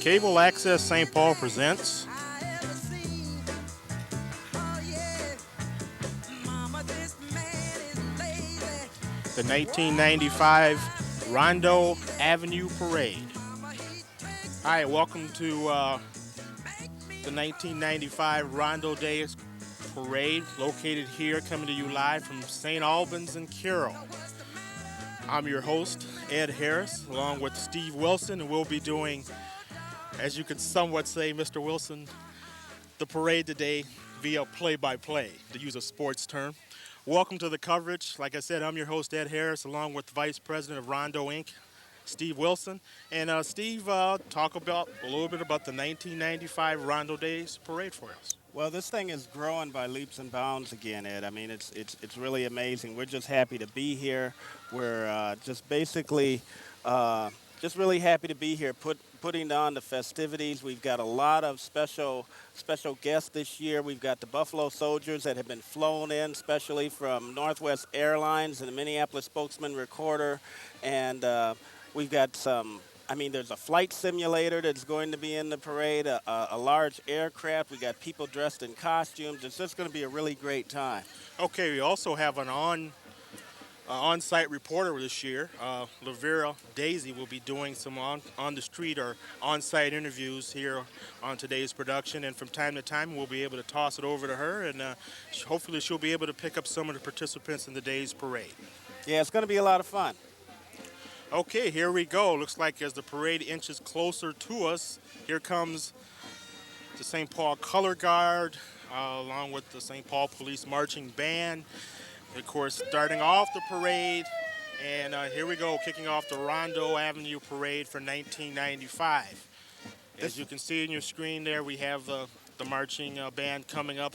Cable Access St. Paul presents the 1995 Rondo Avenue Parade. All right, welcome to the 1995 Rondo Days Parade, located here, coming to you live from St. Albans and Carroll. I'm your host, Ed Harris, along with Steve Wilson, and we'll be doing, as you could somewhat say, Mr. Wilson, the parade today via play-by-play, to use a sports term. Welcome to the coverage. Like I said, I'm your host, Ed Harris, along with Vice President of Rondo Inc., Steve Wilson. And Steve, talk about a little bit about the 1995 Rondo Days Parade for us. Well, this thing is growing by leaps and bounds again, Ed. I mean, it's really amazing. We're just happy to be here. We're just basically just really happy to be here, putting on the festivities. We've got a lot of special guests this year. We've got the Buffalo Soldiers that have been flown in, especially from Northwest Airlines and the Minneapolis Spokesman Recorder. And we've got there's a flight simulator that's going to be in the parade, a large aircraft. We got people dressed in costumes. It's just going to be a really great time. Okay, we also have an on-site reporter this year. LaVera Daisy will be doing some on-the-street or on-site interviews here on today's production, and from time to time we'll be able to toss it over to her, and hopefully she'll be able to pick up some of the participants in the day's parade. Yeah, it's going to be a lot of fun. Okay, here we go. Looks like as the parade inches closer to us, here comes the St. Paul Color Guard, along with the St. Paul Police Marching Band. Of course, starting off the parade, and here we go, kicking off the Rondo Avenue Parade for 1995. As you can see in your screen there, we have the marching band coming up,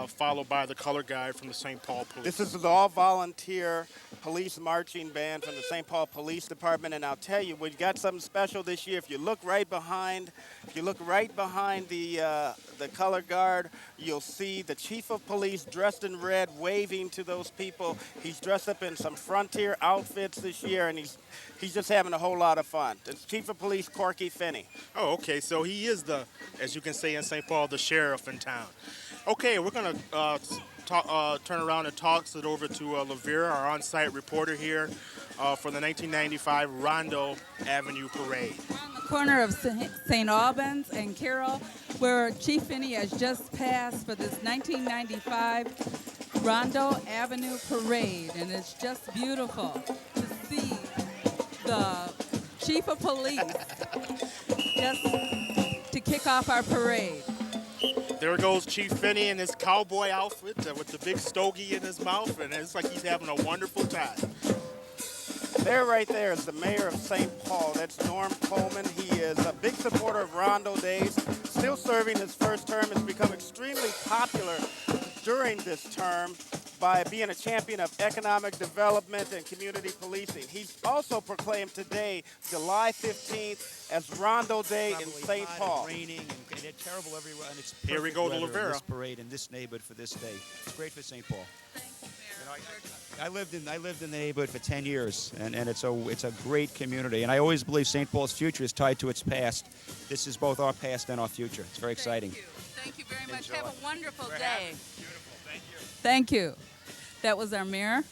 followed by the color guard from the St. Paul Police. This is the all-volunteer police marching band from the St. Paul Police Department, and I'll tell you, we've got something special this year. If you look right behind the color guard, you'll see the chief of police dressed in red, waving to those people. He's dressed up in some frontier outfits this year, and he's just having a whole lot of fun. It's Chief of Police Corky Finney. Oh, okay. So he is as you can say in St. Paul, the sheriff in town. Okay, we're going to turn around and toss it over to LaVera, our on-site reporter here for the 1995 Rondo Avenue Parade. On the corner of St. Albans and Carroll, where Chief Finney has just passed for this 1995 Rondo Avenue Parade, and it's just beautiful to see the Chief of Police just to kick off our parade. There goes Chief Finney in his cowboy outfit with the big stogie in his mouth, and it's like he's having a wonderful time. There right there is the mayor of St. Paul. That's Norm Coleman. He is a big supporter of Rondo Days, still serving his first term. Has become extremely popular during this term by being a champion of economic development and community policing. He's also proclaimed today, July 15th, as Rondo Day in St. Paul. Raining and it's terrible everywhere, and it's here we go to LaVera. This parade in this neighborhood for this day. It's great for St. Paul. I lived in the neighborhood for 10 years, and it's a great community. And I always believe St. Paul's future is tied to its past. This is both our past and our future. It's very exciting. Thank you very much. Have a wonderful day. Beautiful. Thank you. Thank you. That was our mayor,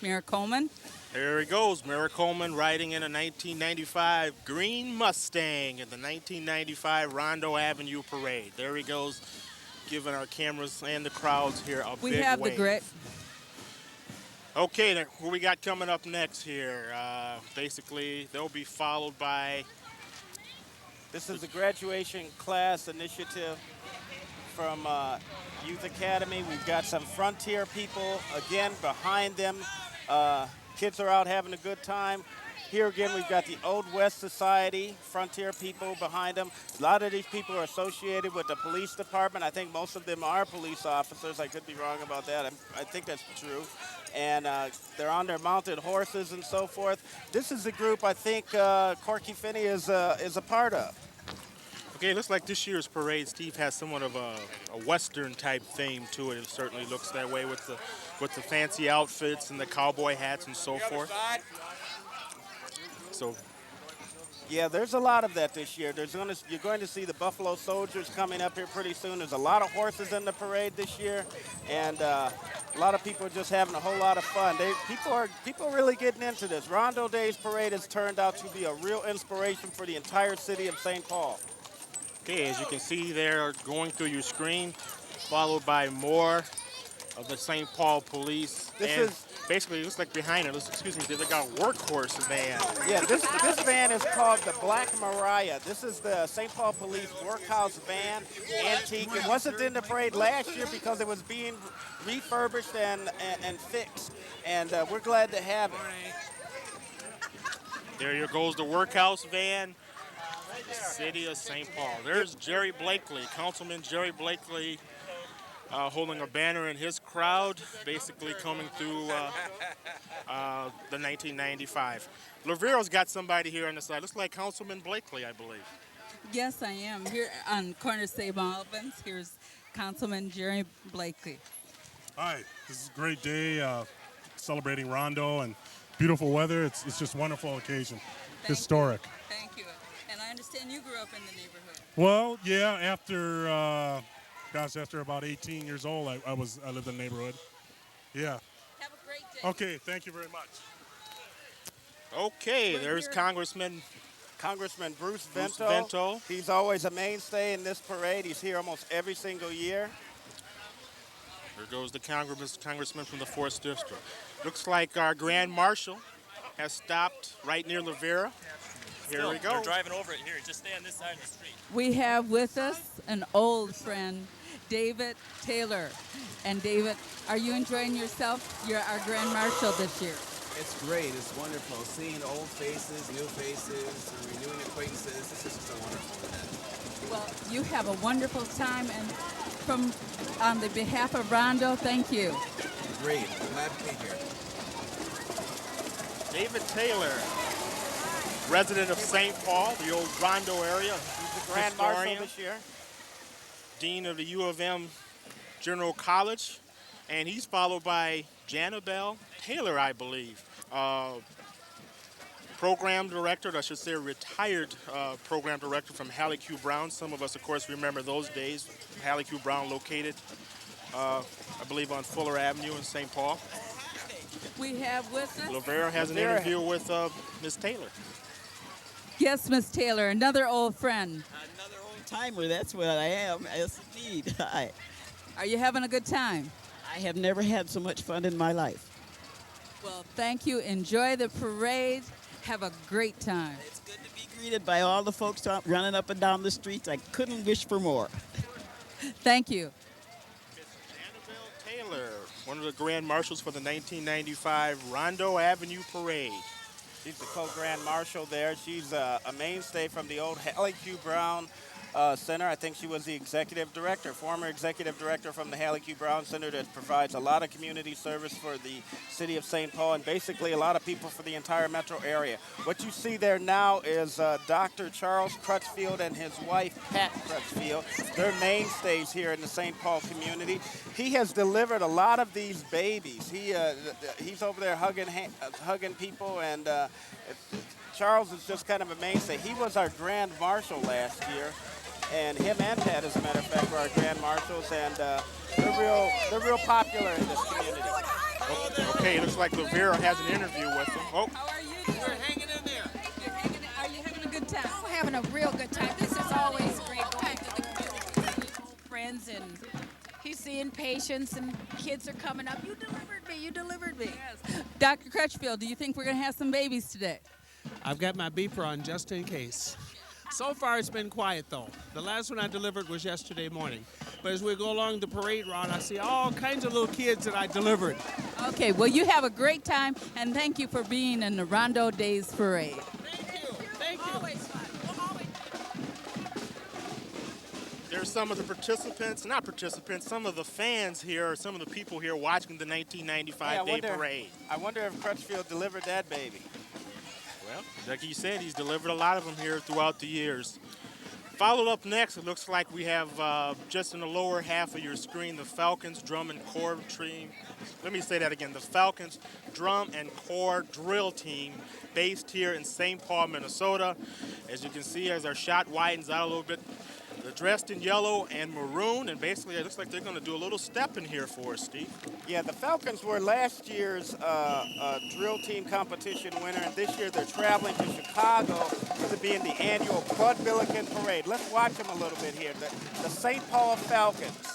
Mayor Coleman. Here he goes, Mayor Coleman riding in a 1995 green Mustang in the 1995 Rondo Avenue Parade. There he goes, giving our cameras and the crowds here a big wave. We have the grit. Okay, then, what we got coming up next here? Basically, they'll be followed by... This is the graduation class initiative from Youth Academy. We've got some frontier people, again, behind them. Kids are out having a good time. Here again, we've got the Old West Society, frontier people behind them. A lot of these people are associated with the police department. I think most of them are police officers. I could be wrong about that. I think that's true. And they're on their mounted horses and so forth. This is the group I think Corky Finney is a part of. Okay, it looks like this year's parade, Steve, has somewhat of a Western-type theme to it. It certainly looks that way with the fancy outfits and the cowboy hats and so forth. So Yeah, there's a lot of that this year. You're going to see the Buffalo Soldiers coming up here pretty soon. There's a lot of horses in the parade this year, and a lot of people are just having a whole lot of fun. People are really getting into this. Rondo Days parade has turned out to be a real inspiration for the entire city of St. Paul. Okay, as you can see there, going through your screen, followed by more of the St. Paul Police. Basically, it looks like behind it, they got a workhorse van. Yeah, this van is called the Black Mariah. This is the St. Paul Police Workhouse van, antique. It wasn't in the parade last year because it was being refurbished and fixed, and we're glad to have it. There goes the workhouse van, the city of St. Paul. There's Jerry Blakely, Councilman Jerry Blakely, holding a banner in his crowd, basically coming through the 1995. LaVera's got somebody here on the side. Looks like Councilman Blakely, I believe. Yes, I am. Here on corner Save Albans, here's Councilman Jerry Blakely. Hi, this is a great day celebrating Rondo and beautiful weather. It's just a wonderful occasion. Historic. Thank you. And I understand you grew up in the neighborhood. Well, yeah, after about 18 years old, I lived in the neighborhood. Yeah. Have a great day. Okay, thank you very much. Okay, there's Congressman Bruce Vento. He's always a mainstay in this parade. He's here almost every single year. There goes the congressman from the 4th District. Looks like our Grand Marshal has stopped right near LaVera. Here we go. We're driving over it here. Just stay on this side of the street. We have with us an old friend, David Taylor. And David, are you enjoying yourself? You're our Grand Marshal this year. It's great. It's wonderful. Seeing old faces, new faces, renewing acquaintances. This is just a wonderful event. Well, you have a wonderful time, and on the behalf of Rondo, thank you. Great. I'm glad to be here. David Taylor, resident of St. Paul, the old Rondo area. He's the Grand Marshal this year. Dean of the U of M General College, and he's followed by Janabelle Taylor, I believe. Program director, I should say retired program director from Hallie Q. Brown. Some of us, of course, remember those days. Hallie Q. Brown located, I believe, on Fuller Avenue in St. Paul. We have with us... LaVera has an interview with Ms. Taylor. Yes, Ms. Taylor, another old friend. Another old timer, that's what I am. Yes, indeed. Hi. Are you having a good time? I have never had so much fun in my life. Well, thank you. Enjoy the parade. Have a great time. It's good to be greeted by all the folks running up and down the streets. I couldn't wish for more. Thank you. Janabelle Taylor, one of the Grand Marshals for the 1995 Rondo Avenue Parade. She's the co-Grand Marshal there. She's a mainstay from the old Hallie Q. Brown Center. I think she was the executive director, former executive director from the Hallie Q. Brown Center that provides a lot of community service for the city of St. Paul and basically a lot of people for the entire metro area. What you see there now is Dr. Charles Crutchfield and his wife, Pat Crutchfield. They're mainstays here in the St. Paul community. He has delivered a lot of these babies. He's over there hugging people, and Charles is just kind of a mainstay. He was our Grand Marshal last year. And him and Pat, as a matter of fact, were our Grand Marshals, and they're real popular in this community. Okay, looks like LaVera has an interview with them. Oh. How are you doing? We're hanging in there. Are you having a good time? I'm having a real good time. This is always great going to the community, seeing old friends, and he's seeing patients, and kids are coming up. You delivered me. Yes. Dr. Crutchfield, do you think we're going to have some babies today? I've got my beeper on just in case. So far, it's been quiet, though. The last one I delivered was yesterday morning. But as we go along the parade route, I see all kinds of little kids that I delivered. Okay, well, you have a great time, and thank you for being in the Rondo Days Parade. Thank you. Thank you. Always fun. Always. There's some of the some of the fans here, some of the people here watching the 1995 Day Parade. I wonder if Crutchfield delivered that baby. Well, like you said, he's delivered a lot of them here throughout the years. Followed up next, it looks like we have just in the lower half of your screen, the Falcons Drum and Corps Team. Let me say that again. The Falcons Drum and Corps Drill Team based here in St. Paul, Minnesota. As you can see, as our shot widens out a little bit, they're dressed in yellow and maroon, and basically it looks like they're going to do a little step in here for us, Steve. Yeah, the Falcons were last year's drill team competition winner, and this year they're traveling to Chicago to be in the annual Bud Billiken Parade. Let's watch them a little bit here. The St. Paul Falcons.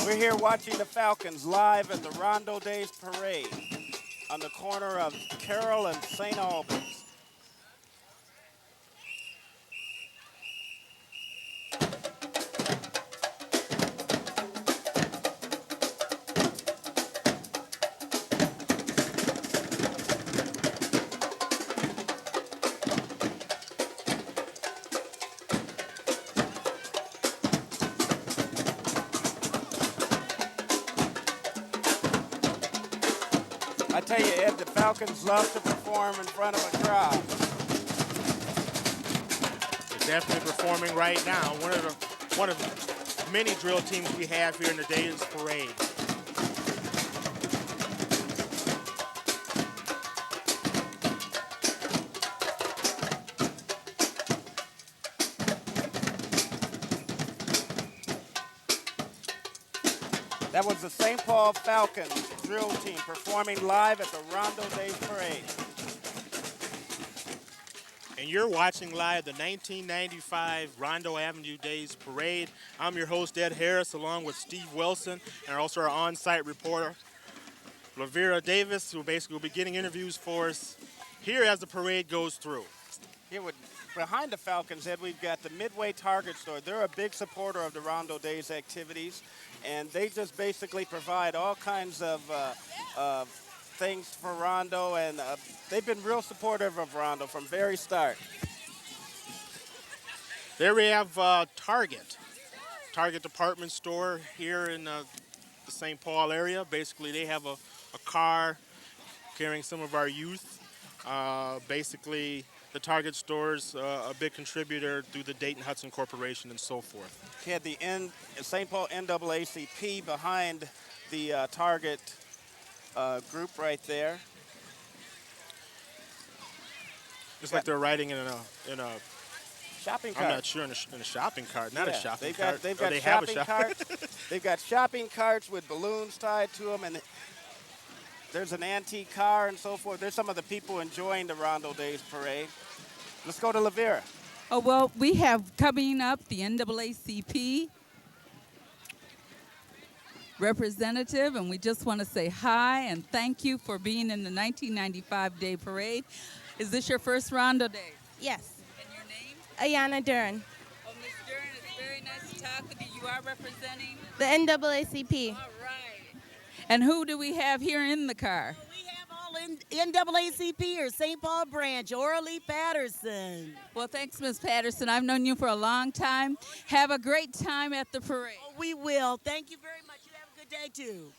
We're here watching the Falcons live at the Rondo Days Parade on the corner of Carroll and St. Albans. I tell you, Ed, the Falcons love to perform in front of a crowd. They're definitely performing right now. One of many drill teams we have here in the Days Parade. That was the St. Paul Falcons drill team performing live at the Rondo Days Parade. And you're watching live the 1995 Rondo Avenue Days Parade. I'm your host, Ed Harris, along with Steve Wilson, and also our on-site reporter, LaVera Davis, who basically will be getting interviews for us here as the parade goes through. Here behind the Falcons, Ed, we've got the Midway Target store. They're a big supporter of the Rondo Days activities, and they just basically provide all kinds of things for Rondo, and they've been real supportive of Rondo from very start. There we have Target department store here in the St. Paul area. Basically, they have a car carrying some of our youth. Basically, the Target store's a big contributor through the Dayton Hudson Corporation and so forth. We had the St. Paul NAACP behind the Target group right there. It's like they're riding in a shopping cart. I'm not sure in a shopping cart, not a shopping cart. They've got shopping carts. They've got shopping carts with balloons tied to them, and there's an antique car and so forth. There's some of the people enjoying the Rondo Days Parade. Let's go to LaVera. Oh, well, we have coming up the NAACP representative, and we just want to say hi and thank you for being in the 1995 Day Parade. Is this your first Rondo Day? Yes. And your name? Ayana Dern. Oh, Ms. Dern, it's very nice to talk with you. You are representing? The NAACP. All right. And who do we have here in the car? NAACP or St. Paul branch, Orly Patterson. Well, thanks, Ms. Patterson. I've known you for a long time. Have a great time at the parade. Oh, we will. Thank you very much. You have a good day, too.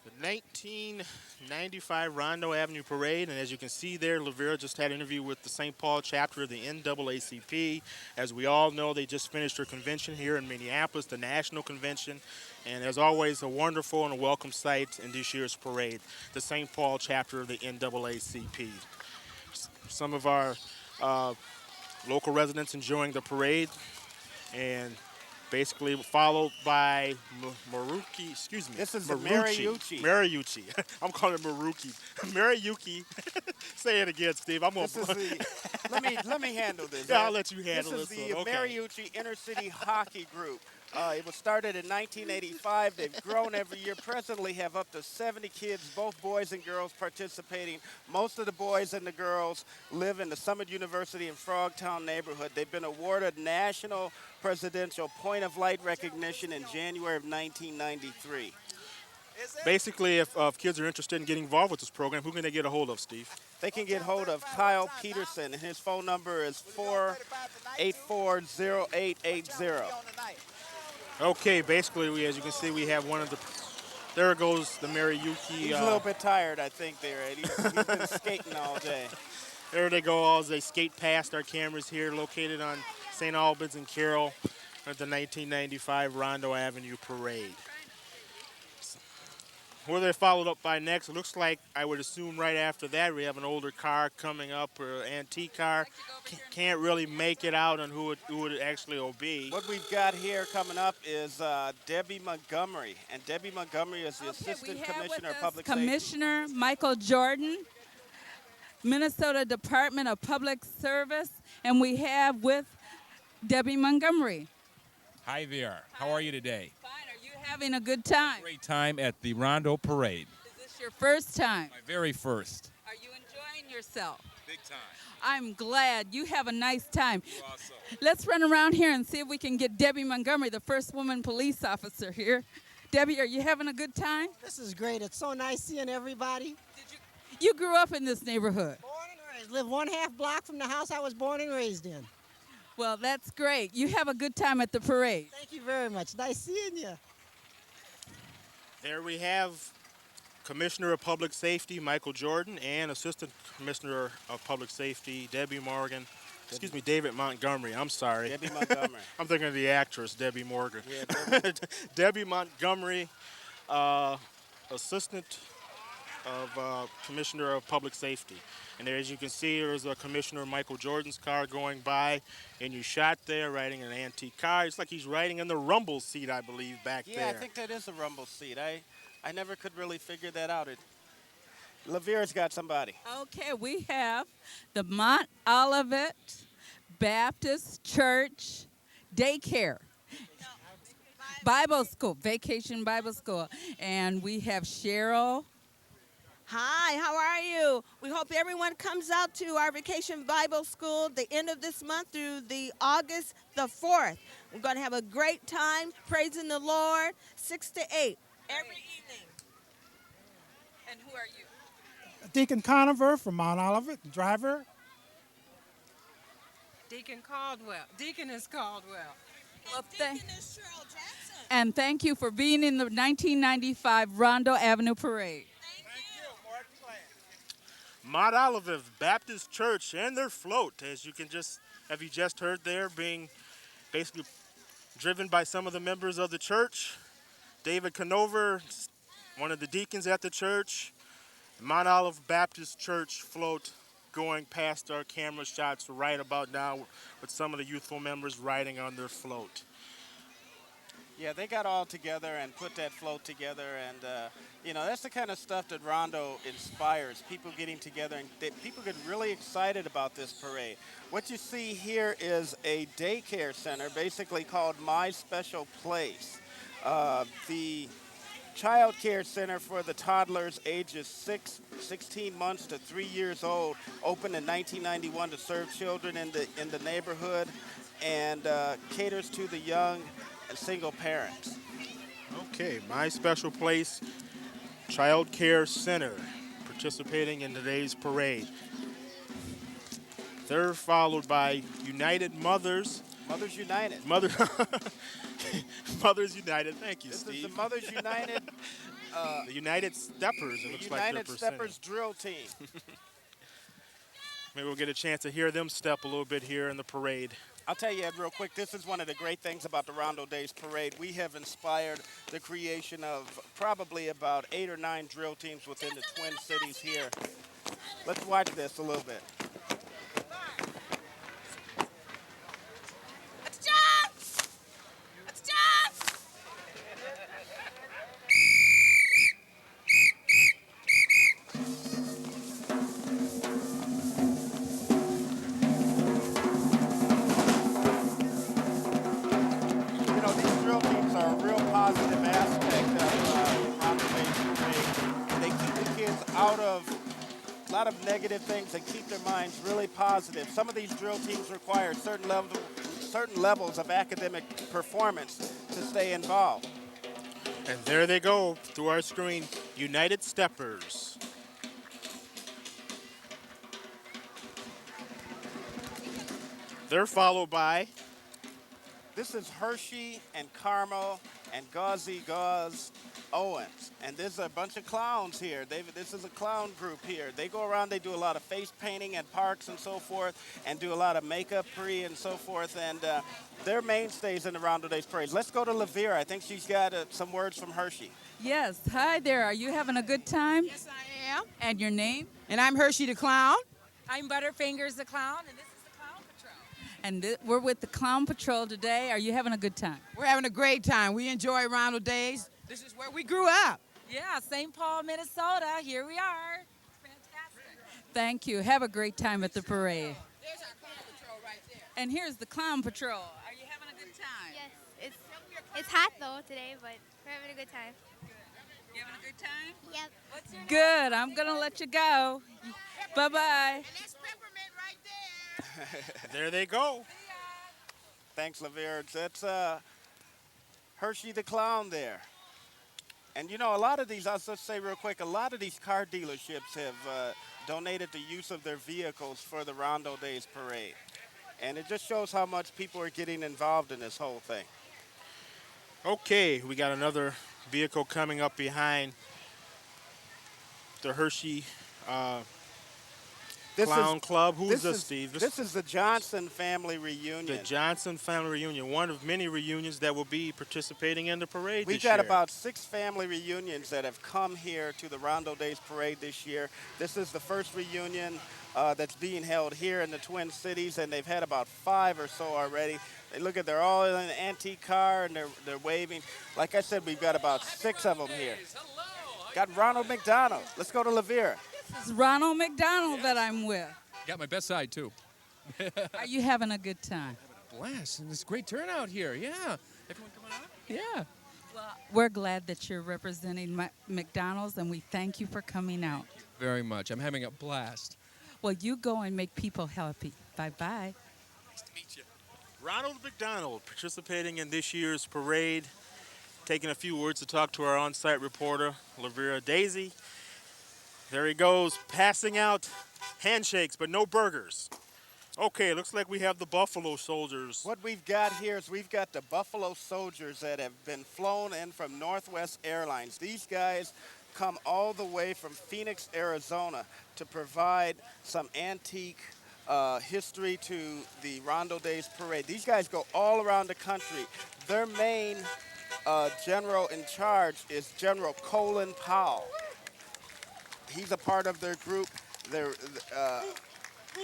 The 1995 Rondo Avenue Parade, and as you can see there, LaVera just had an interview with the St. Paul chapter of the NAACP. As we all know, they just finished their convention here in Minneapolis, the national convention, and as always, a wonderful and a welcome sight in this year's parade, the St. Paul chapter of the NAACP. Some of our local residents enjoying the parade, and basically followed by Maruki, excuse me. This is Mariucci. Mariucci. I'm calling it Maruki. Mariucci. Say it again, Steve. I'm gonna. Let me handle this. Yeah, I'll let you handle this. This is the Mariucci Inner City Hockey Group. It was started in 1985. They've grown every year. Presently have up to 70 kids, both boys and girls, participating. Most of the boys and the girls live in the Summit University in Frogtown neighborhood. They've been awarded National Presidential Point of Light recognition in January of 1993. basically, if kids are interested in getting involved with this program, who can they get a hold of, Steve? They can get hold of Kyle Peterson, and his phone number is 484-0880. Okay, basically, as you can see, we have one of the. There goes the Mariyuki. He's a little bit tired, I think, there, Ed. He's been skating all day. There they go as they skate past our cameras here, located on St. Albans and Carroll at the 1995 Rondo Avenue Parade. Where they're followed up by next, it looks like, I would assume right after that, we have an older car coming up, or an antique car. Can't really make it out on who it actually will be. What we've got here coming up is Debbie Montgomery, and Debbie Montgomery is the Assistant Commissioner of Public Safety. Commissioner Michael Jordan, Minnesota Department of Public Service, and we have with Debbie Montgomery. Hi there. How are you today? Fine. Are you having a good time? Great time at the Rondo Parade. Is this your first time? My very first. Are you enjoying yourself? Big time. I'm glad. You have a nice time. You also. Let's run around here and see if we can get Debbie Montgomery, the first woman police officer here. Debbie, are you having a good time? This is great. It's so nice seeing everybody. You grew up in this neighborhood. Born and raised. Live 1/2 block from the house I was born and raised in. Well, that's great. You have a good time at the parade. Thank you very much. Nice seeing you. There we have Commissioner of Public Safety Michael Jordan and Assistant Commissioner of Public Safety David Montgomery. I'm sorry. Debbie Montgomery. I'm thinking of the actress Debbie Morgan. Yeah, Debbie Montgomery, Assistant of Commissioner of Public Safety. And there, as you can see, there's a Commissioner Michael Jordan's car going by, and you shot there riding an antique car. It's like he's riding in the rumble seat, I believe, back there. Yeah, I think that is a rumble seat. I never could really figure that out. LaVera's got somebody. Okay, we have the Mount Olivet Baptist Church Daycare. Bible School, Vacation Bible School. And we have Cheryl. Hi, how are you? We hope everyone comes out to our Vacation Bible School the end of this month through the August the 4th. We're going to have a great time praising the Lord 6 to 8 every evening. And who are you? Deacon Conover from Mount Olivet, driver. Deacon Caldwell. Deaconess Caldwell. Well, and thank you for being in the 1995 Rondo Avenue Parade. Mount Olivet Baptist Church and their float, as you just heard there, being basically driven by some of the members of the church. David Conover, one of the deacons at the church. Mount Olivet Baptist Church float going past our camera shots right about now with some of the youthful members riding on their float. Yeah, they got all together and put that float together, and that's the kind of stuff that Rondo inspires, people getting together, and people get really excited about this parade. What you see here is a daycare center, basically called My Special Place. The child care center for the toddlers ages 16 months to 3 years old, opened in 1991 to serve children in the neighborhood, and caters to the young and single parents. Okay, My Special Place Child Care Center participating in today's parade. They're followed by United Mothers. Mothers United. Mothers United. Thank you, this Steve. This is the Mothers United. The United Steppers, it looks like they're United Steppers drill team. Maybe we'll get a chance to hear them step a little bit here in the parade. I'll tell you, Ed, real quick, this is one of the great things about the Rondo Days Parade. We have inspired the creation of probably about 8 or 9 drill teams within the Twin Cities here. Let's watch this a little bit. Let's jump! Let's jump! Are a real positive aspect of Rondo Days Parade. They keep the kids out of a lot of negative things and keep their minds really positive. Some of these drill teams require certain levels of academic performance to stay involved. And there they go through our screen, United Steppers. They're followed by... This is Hershey and Carmel and Gauzy Gauze Owens. And there's a bunch of clowns here. This is a clown group here. They go around, they do a lot of face painting at parks and so forth, and do a lot of makeup and so forth. And they're mainstays in the Rondo Days Parade. Let's go to LaVera. I think she's got some words from Hershey. Yes. Hi there. Are you having a good time? Yes, I am. And your name? And I'm Hershey the Clown. I'm ButterFingers the Clown, and this is the Clown Patrol. And we're with the Clown Patrol today. Are you having a good time? We're having a great time. We enjoy Rondo Days. This is where we grew up. Yeah, St. Paul, Minnesota. Here we are. Fantastic. Thank you. Have a great time at the parade. There's our Clown Patrol right there. And here's the Clown Patrol. Are you having a good time? Yes, it's hot though today, but we're having a good time. You having a good time? Yep. What's your name? Good. I'm going to let you go. Bye-bye. And that's peppermint right there. There they go. Thanks, LaVera. That's Hershey the Clown there. And, you know, a lot of these, I'll just say real quick, a lot of these car dealerships have donated the use of their vehicles for the Rondo Days Parade. And it just shows how much people are getting involved in this whole thing. Okay, we got another vehicle coming up behind the Hershey Clown Club. Who's this, Steve? This is the Johnson family reunion. The Johnson family reunion, one of many reunions that will be participating in the parade We've this year. got about 6 family reunions that have come here to the Rondo Days Parade this year. This is the first reunion that's being held here in the Twin Cities, and they've had about 5 or so already. They're all in an antique car, and they're waving. Like I said, we've got about 6 of them here. Got Ronald McDonald. Let's go to LaVera. This is Ronald McDonald that I'm with. Got my best side, too. Are you having a good time? Blast, and it's a great turnout here, yeah. Everyone coming out? Yeah. Well, we're glad that you're representing McDonald's, and we thank you for coming out. Very much. I'm having a blast. Well, you go and make people happy. Bye-bye. Nice to meet you. Ronald McDonald participating in this year's parade, taking a few words to talk to our on-site reporter, LaVera Daisy. There he goes, passing out handshakes, but no burgers. Okay, looks like we have the Buffalo Soldiers. What we've got here is we've got the Buffalo Soldiers that have been flown in from Northwest Airlines. These guys come all the way from Phoenix, Arizona to provide some antique history to the Rondo Days Parade. These guys go all around the country. Their main general in charge is General Colin Powell. He's a part of their group, their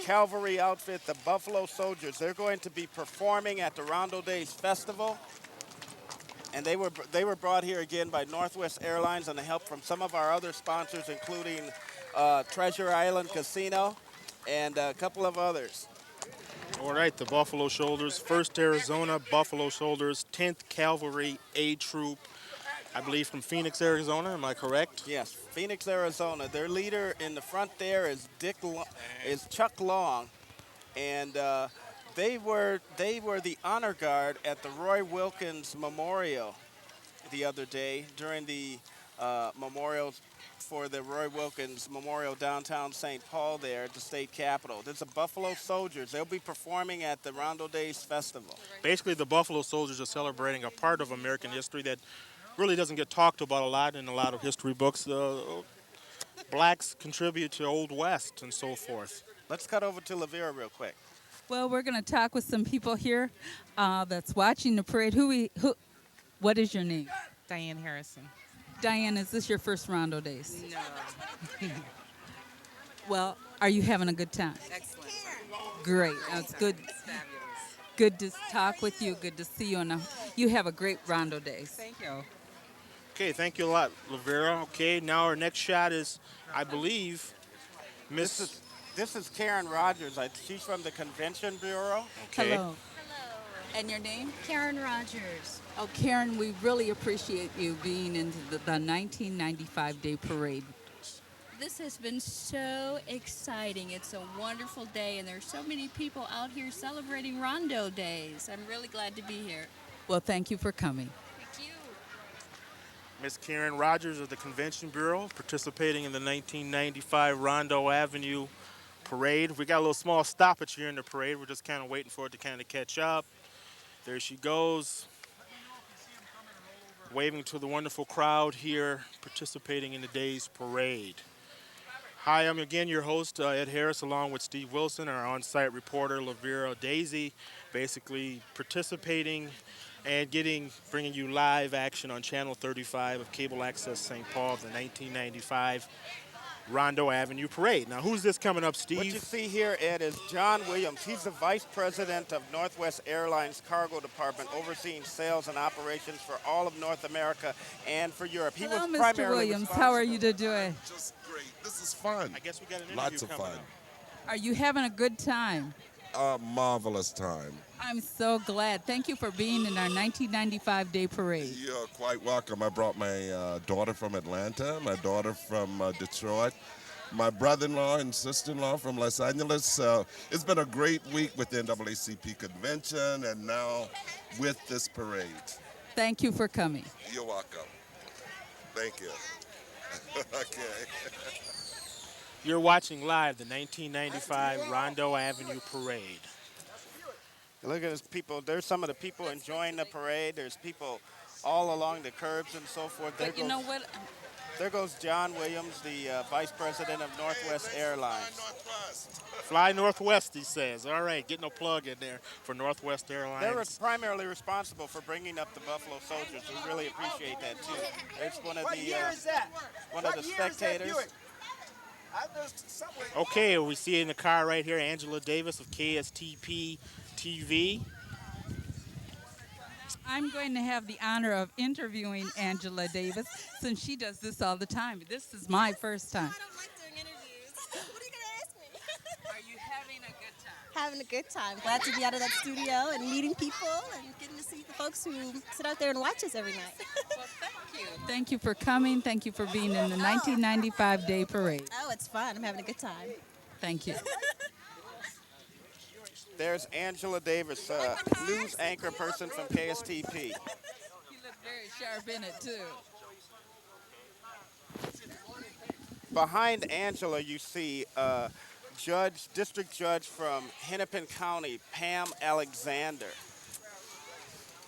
cavalry outfit, the Buffalo Soldiers. They're going to be performing at the Rondo Days Festival. And they were brought here again by Northwest Airlines and the help from some of our other sponsors, including Treasure Island Casino and a couple of others. All right, the Buffalo Soldiers, 1st Arizona Buffalo Soldiers, 10th Cavalry A Troop, I believe from Phoenix, Arizona. Am I correct? Yes, Phoenix, Arizona. Their leader in the front there is Chuck Long, and they were the honor guard at the Roy Wilkins Memorial the other day during the memorial for the Roy Wilkins Memorial downtown St. Paul there at the state capitol. There's the Buffalo Soldiers. They'll be performing at the Rondo Days Festival. Basically, the Buffalo Soldiers are celebrating a part of American history that really doesn't get talked about a lot in a lot of history books. Blacks contribute to Old West and so forth. Let's cut over to LaVera real quick. Well, we're going to talk with some people here that's watching the parade. What is your name? Diane Harrison. Diane, is this your first Rondo Days? No. Well, are you having a good time? Excellent. Great. That's good. It's fabulous. Good to talk with you. Good to see you. And you have a great Rondo Days. Thank you. Okay, thank you a lot, LaVera. Okay, now our next shot is, I believe, Miss... This is Karen Rogers. She's from the Convention Bureau. Okay. Hello. And your name? Karen Rogers. Oh, Karen, we really appreciate you being in the 1995 Day Parade. This has been so exciting. It's a wonderful day, and there's so many people out here celebrating Rondo Days. I'm really glad to be here. Well, thank you for coming. Thank you. Miss Karen Rogers of the Convention Bureau, participating in the 1995 Rondo Avenue Parade. We got a little small stoppage here in the parade. We're just kind of waiting for it to kind of catch up. There she goes, waving to the wonderful crowd here, participating in the day's parade. Hi, I'm again your host, Ed Harris, along with Steve Wilson, our on-site reporter, LaVera Daisy, basically participating and bringing you live action on Channel 35 of Cable Access St. Paul of the 1995 Rondo Avenue Parade. Now, who's this coming up, Steve? What you see here, Ed, is John Williams. He's the Vice President of Northwest Airlines Cargo Department, overseeing sales and operations for all of North America and for Europe. Hello, Mr. Williams. How are you today? Just great. This is fun. I guess we got an interview Lots of coming fun. up. Are you having a good time? A marvelous time. I'm so glad. Thank you for being in our 1995 Day Parade. You're quite welcome. I brought my daughter from Atlanta, my daughter from Detroit, my brother-in-law and sister-in-law from Los Angeles. It's been a great week with the NAACP convention and now with this parade. Thank you for coming. You're welcome. Thank you. Okay. You're watching live the 1995 Rondo Avenue Parade. Look at those people. There's some of the people enjoying the parade. There's people all along the curbs and so forth. But you know what? There goes John Williams, the Vice President of Northwest Airlines. Fly Northwest, he says. All right, getting a plug in there for Northwest Airlines. They're primarily responsible for bringing up the Buffalo Soldiers. We really appreciate that, too. It's one of the spectators. Okay, we see in the car right here Angela Davis of KSTP TV. I'm going to have the honor of interviewing Angela Davis since she does this all the time. This is my first time. I don't like doing interviews. What are you going to ask me? Are you having a good time? Having a good time. Glad to be out of that studio and meeting people and getting to see the folks who sit out there and watch us every night. Well, thank you. Thank you for coming. Thank you for being in the 1995 Day Parade. Oh, it's fun. I'm having a good time. Thank you. There's Angela Davis, news anchor person from KSTP. You look very sharp in it, too. Behind Angela, you see district judge from Hennepin County, Pam Alexander.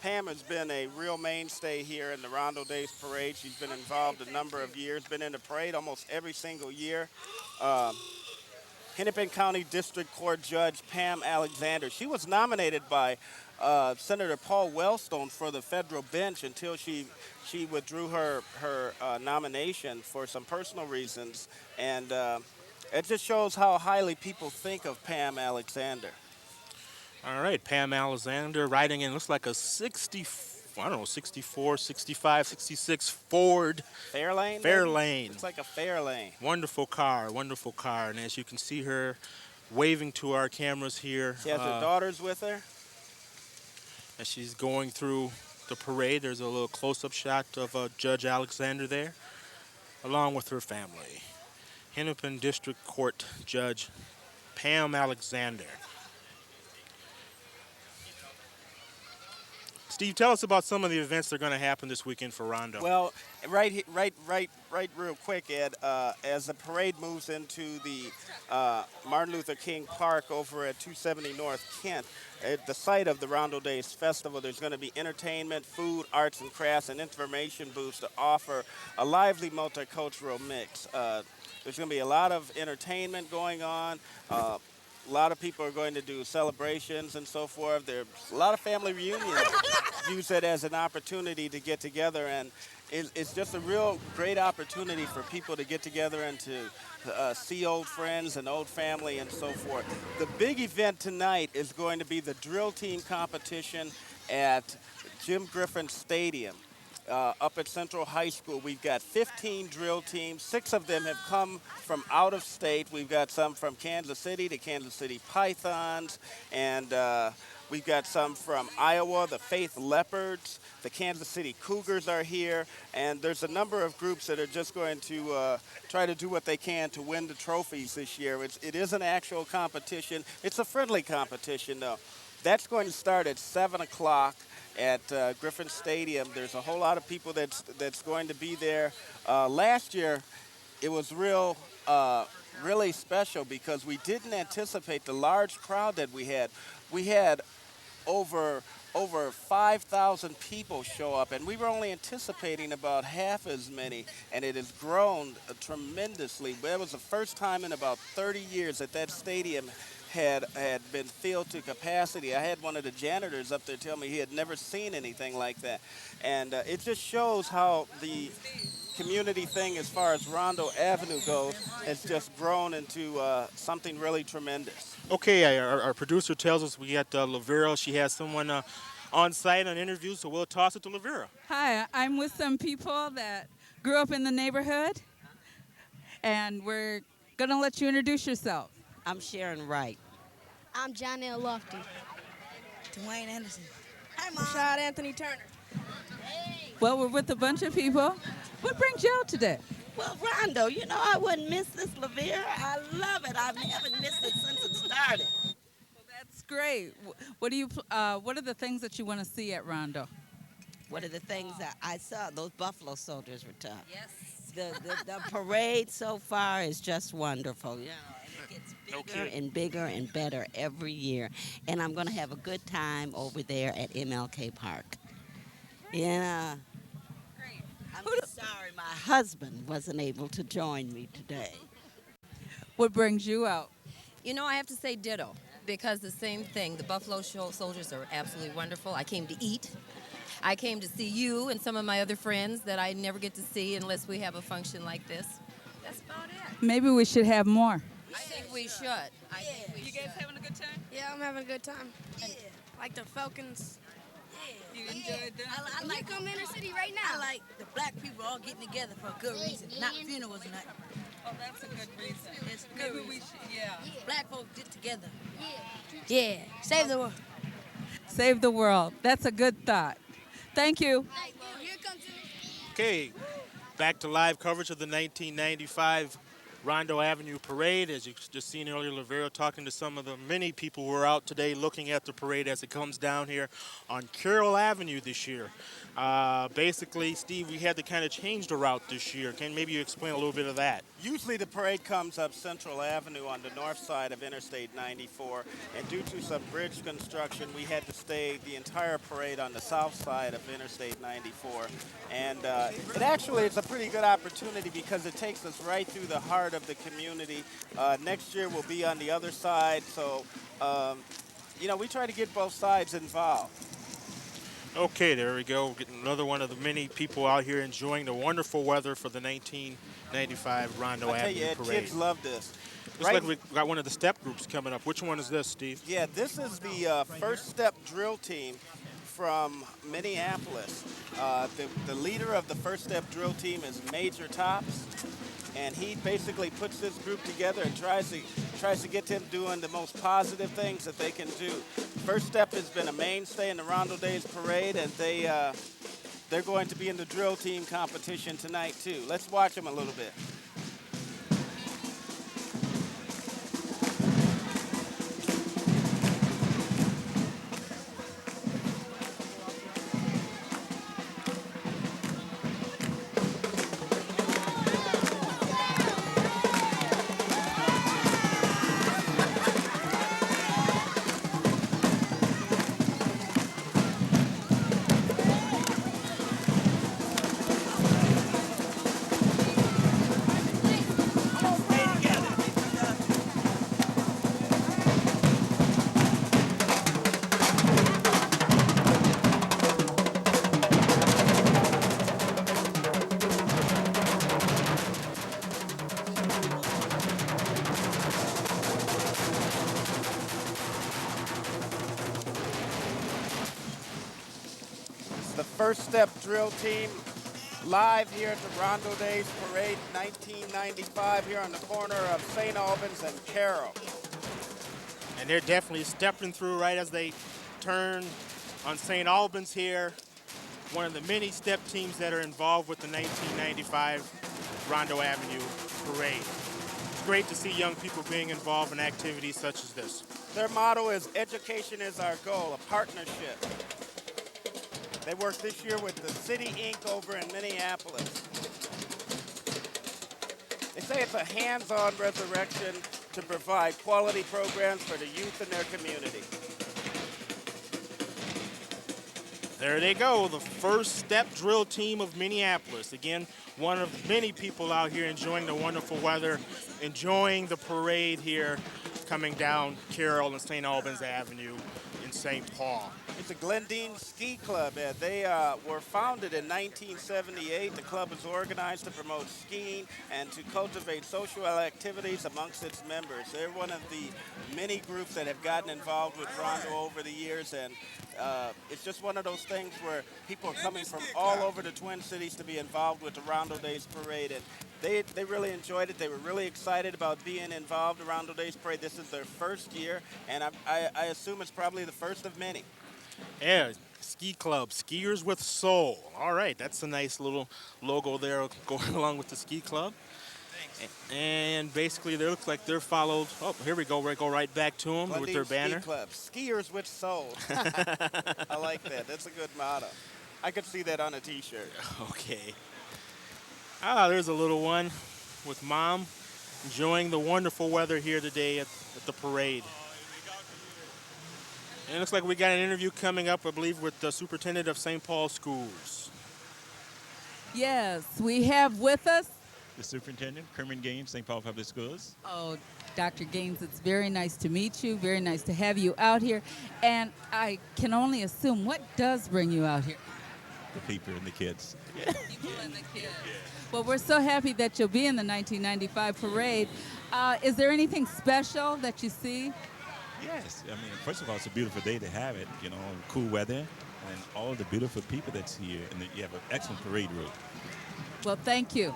Pam has been a real mainstay here in the Rondo Days Parade. She's been involved a number of years, been in the parade almost every single year. Hennepin County District Court Judge Pam Alexander. She was nominated by Senator Paul Wellstone for the federal bench until she withdrew her nomination for some personal reasons. And it just shows how highly people think of Pam Alexander. All right, Pam Alexander riding in, looks like a 64, 65, 66 Ford Fairlane? Fairlane. It's like a Fairlane. Wonderful car, wonderful car. And as you can see her waving to our cameras here. She has her daughters with her. As she's going through the parade, there's a little close-up shot of Judge Alexander there, along with her family. Hennepin District Court Judge Pam Alexander. Steve, tell us about some of the events that are going to happen this weekend for Rondo. Well, right real quick, Ed, as the parade moves into the Martin Luther King Park over at 270 North Kent, at the site of the Rondo Days Festival, there's going to be entertainment, food, arts and crafts, and information booths to offer a lively multicultural mix. There's going to be a lot of entertainment going on. A lot of people are going to do celebrations and so forth. There's a lot of family reunions. Use it as an opportunity to get together, and it's just a real great opportunity for people to get together and to see old friends and old family and so forth. The big event tonight is going to be the drill team competition at Jim Griffin Stadium. Up at Central High School, we've got 15 drill teams. 6 of them have come from out of state. We've got some from Kansas City, the Kansas City Pythons, and we've got some from Iowa, the Faith Leopards. The Kansas City Cougars are here, and there's a number of groups that are just going to try to do what they can to win the trophies this year. It is an actual competition. It's a friendly competition, though. That's going to start at 7 o'clock. at Griffin Stadium. There's a whole lot of people that's going to be there. Last year, it was really special because we didn't anticipate the large crowd that we had. We had over 5,000 people show up, and we were only anticipating about half as many, and it has grown tremendously. But it was the first time in about 30 years that stadium had been filled to capacity. I had one of the janitors up there tell me he had never seen anything like that. And it just shows how the community thing as far as Rondo Avenue goes has just grown into something really tremendous. Okay, our producer tells us we got LaVera. She has someone on site on interview, so we'll toss it to LaVera. Hi, I'm with some people that grew up in the neighborhood, and we're going to let you introduce yourself. I'm Sharon Wright. I'm John L. Lofty. Dwayne Anderson. Hi, Mom. Rashad Anthony Turner. Well, we're with a bunch of people. What brings you out today? Well, Rondo, you know I wouldn't miss this, LaVera. I love it. I've never missed it since it started. Well, that's great. What are the things that you want to see at Rondo? What are the things that I saw? Those Buffalo Soldiers were tough. Yes. The parade so far is just wonderful. You know, and it gets bigger and bigger and better every year. And I'm going to have a good time over there at MLK Park. Yeah. I'm just sorry my husband wasn't able to join me today. What brings you out? You know, I have to say ditto, because the same thing. The Buffalo Soldiers are absolutely wonderful. I came to eat. I came to see you and some of my other friends that I never get to see unless we have a function like this. That's about it. Maybe we should have more. I think we should. You guys having a good time? Yeah, I'm having a good time. Yeah. Like the Falcons. You enjoyed them? I like come inner city right now. I like the black people all getting together for a good reason, not funerals and nothing. Oh, that's a good reason. It's a good Maybe we reason. should, yeah. Black folks get together. Yeah. Save the world. Save the world. That's a good thought. Thank you. Here comes Okay, back to live coverage of the 1995 Rondo Avenue Parade. As you just seen earlier, LaVera talking to some of the many people who are out today looking at the parade as it comes down here on Carroll Avenue this year. Basically, Steve, we had to kind of change the route this year. Can maybe you explain a little bit of that? Usually the parade comes up Central Avenue on the north side of Interstate 94, and due to some bridge construction, we had to stay the entire parade on the south side of Interstate 94. And it actually is a pretty good opportunity because it takes us right through the heart of the community. Next year we'll be on the other side, so you know, we try to get both sides involved. Okay, there we go. Getting another one of the many people out here enjoying the wonderful weather for the 1995 Rondo I tell Avenue you, Parade. kids love this. Looks like we got one of the step groups coming up. Which one is this, Steve? Yeah, this is the first step drill team from Minneapolis. The leader of the first step drill team is Major Tops, and he basically puts this group together and tries to get them doing the most positive things that they can do. First Step has been a mainstay in the Rondo Days parade, and they're going to be in the drill team competition tonight too. Let's watch them a little bit. First Step drill team live here at the Rondo Days Parade 1995 here on the corner of St. Albans and Carroll. And they're definitely stepping through right as they turn on St. Albans here. One of the many step teams that are involved with the 1995 Rondo Avenue Parade. It's great to see young people being involved in activities such as this. Their motto is education is our goal, a partnership. They work this year with the City Inc. over in Minneapolis. They say it's a hands-on resurrection to provide quality programs for the youth in their community. There they go, the first step drill team of Minneapolis. Again, one of many people out here enjoying the wonderful weather, enjoying the parade here coming down Carroll and St. Albans Avenue in St. Paul. It's a Glendine Ski Club. They were founded in 1978. The club is organized to promote skiing and to cultivate social activities amongst its members. They're one of the many groups that have gotten involved with Rondo over the years, and it's just one of those things where people are coming from all over the Twin Cities to be involved with the Rondo Days Parade. And they really enjoyed it. They were really excited about being involved in the Rondo Days Parade. This is their first year, and I assume it's probably the first of many. Yeah, ski club, skiers with soul. All right, that's a nice little logo there going along with the ski club. Thanks. And basically, they look like they're followed. Oh, here we go. We go right back to them with their banner. Ski Club, skiers with soul. I like that. That's a good motto. I could see that on a T-shirt. Okay. Ah, there's a little one with Mom enjoying the wonderful weather here today at the parade. And it looks like we got an interview coming up, I believe, with the superintendent of St. Paul Schools. Yes, we have with us the superintendent, Kerman Gaines, St. Paul Public Schools. Oh, Dr. Gaines, it's very nice to meet you. Very nice to have you out here. And I can only assume, what does bring you out here? The people and the kids. People and the kids. Well, we're so happy that you'll be in the 1995 parade. Is there anything special that you see? Yes. I mean, first of all, it's a beautiful day to have it, you know, cool weather, and all the beautiful people that's here. And you have an excellent parade route. Well, thank you.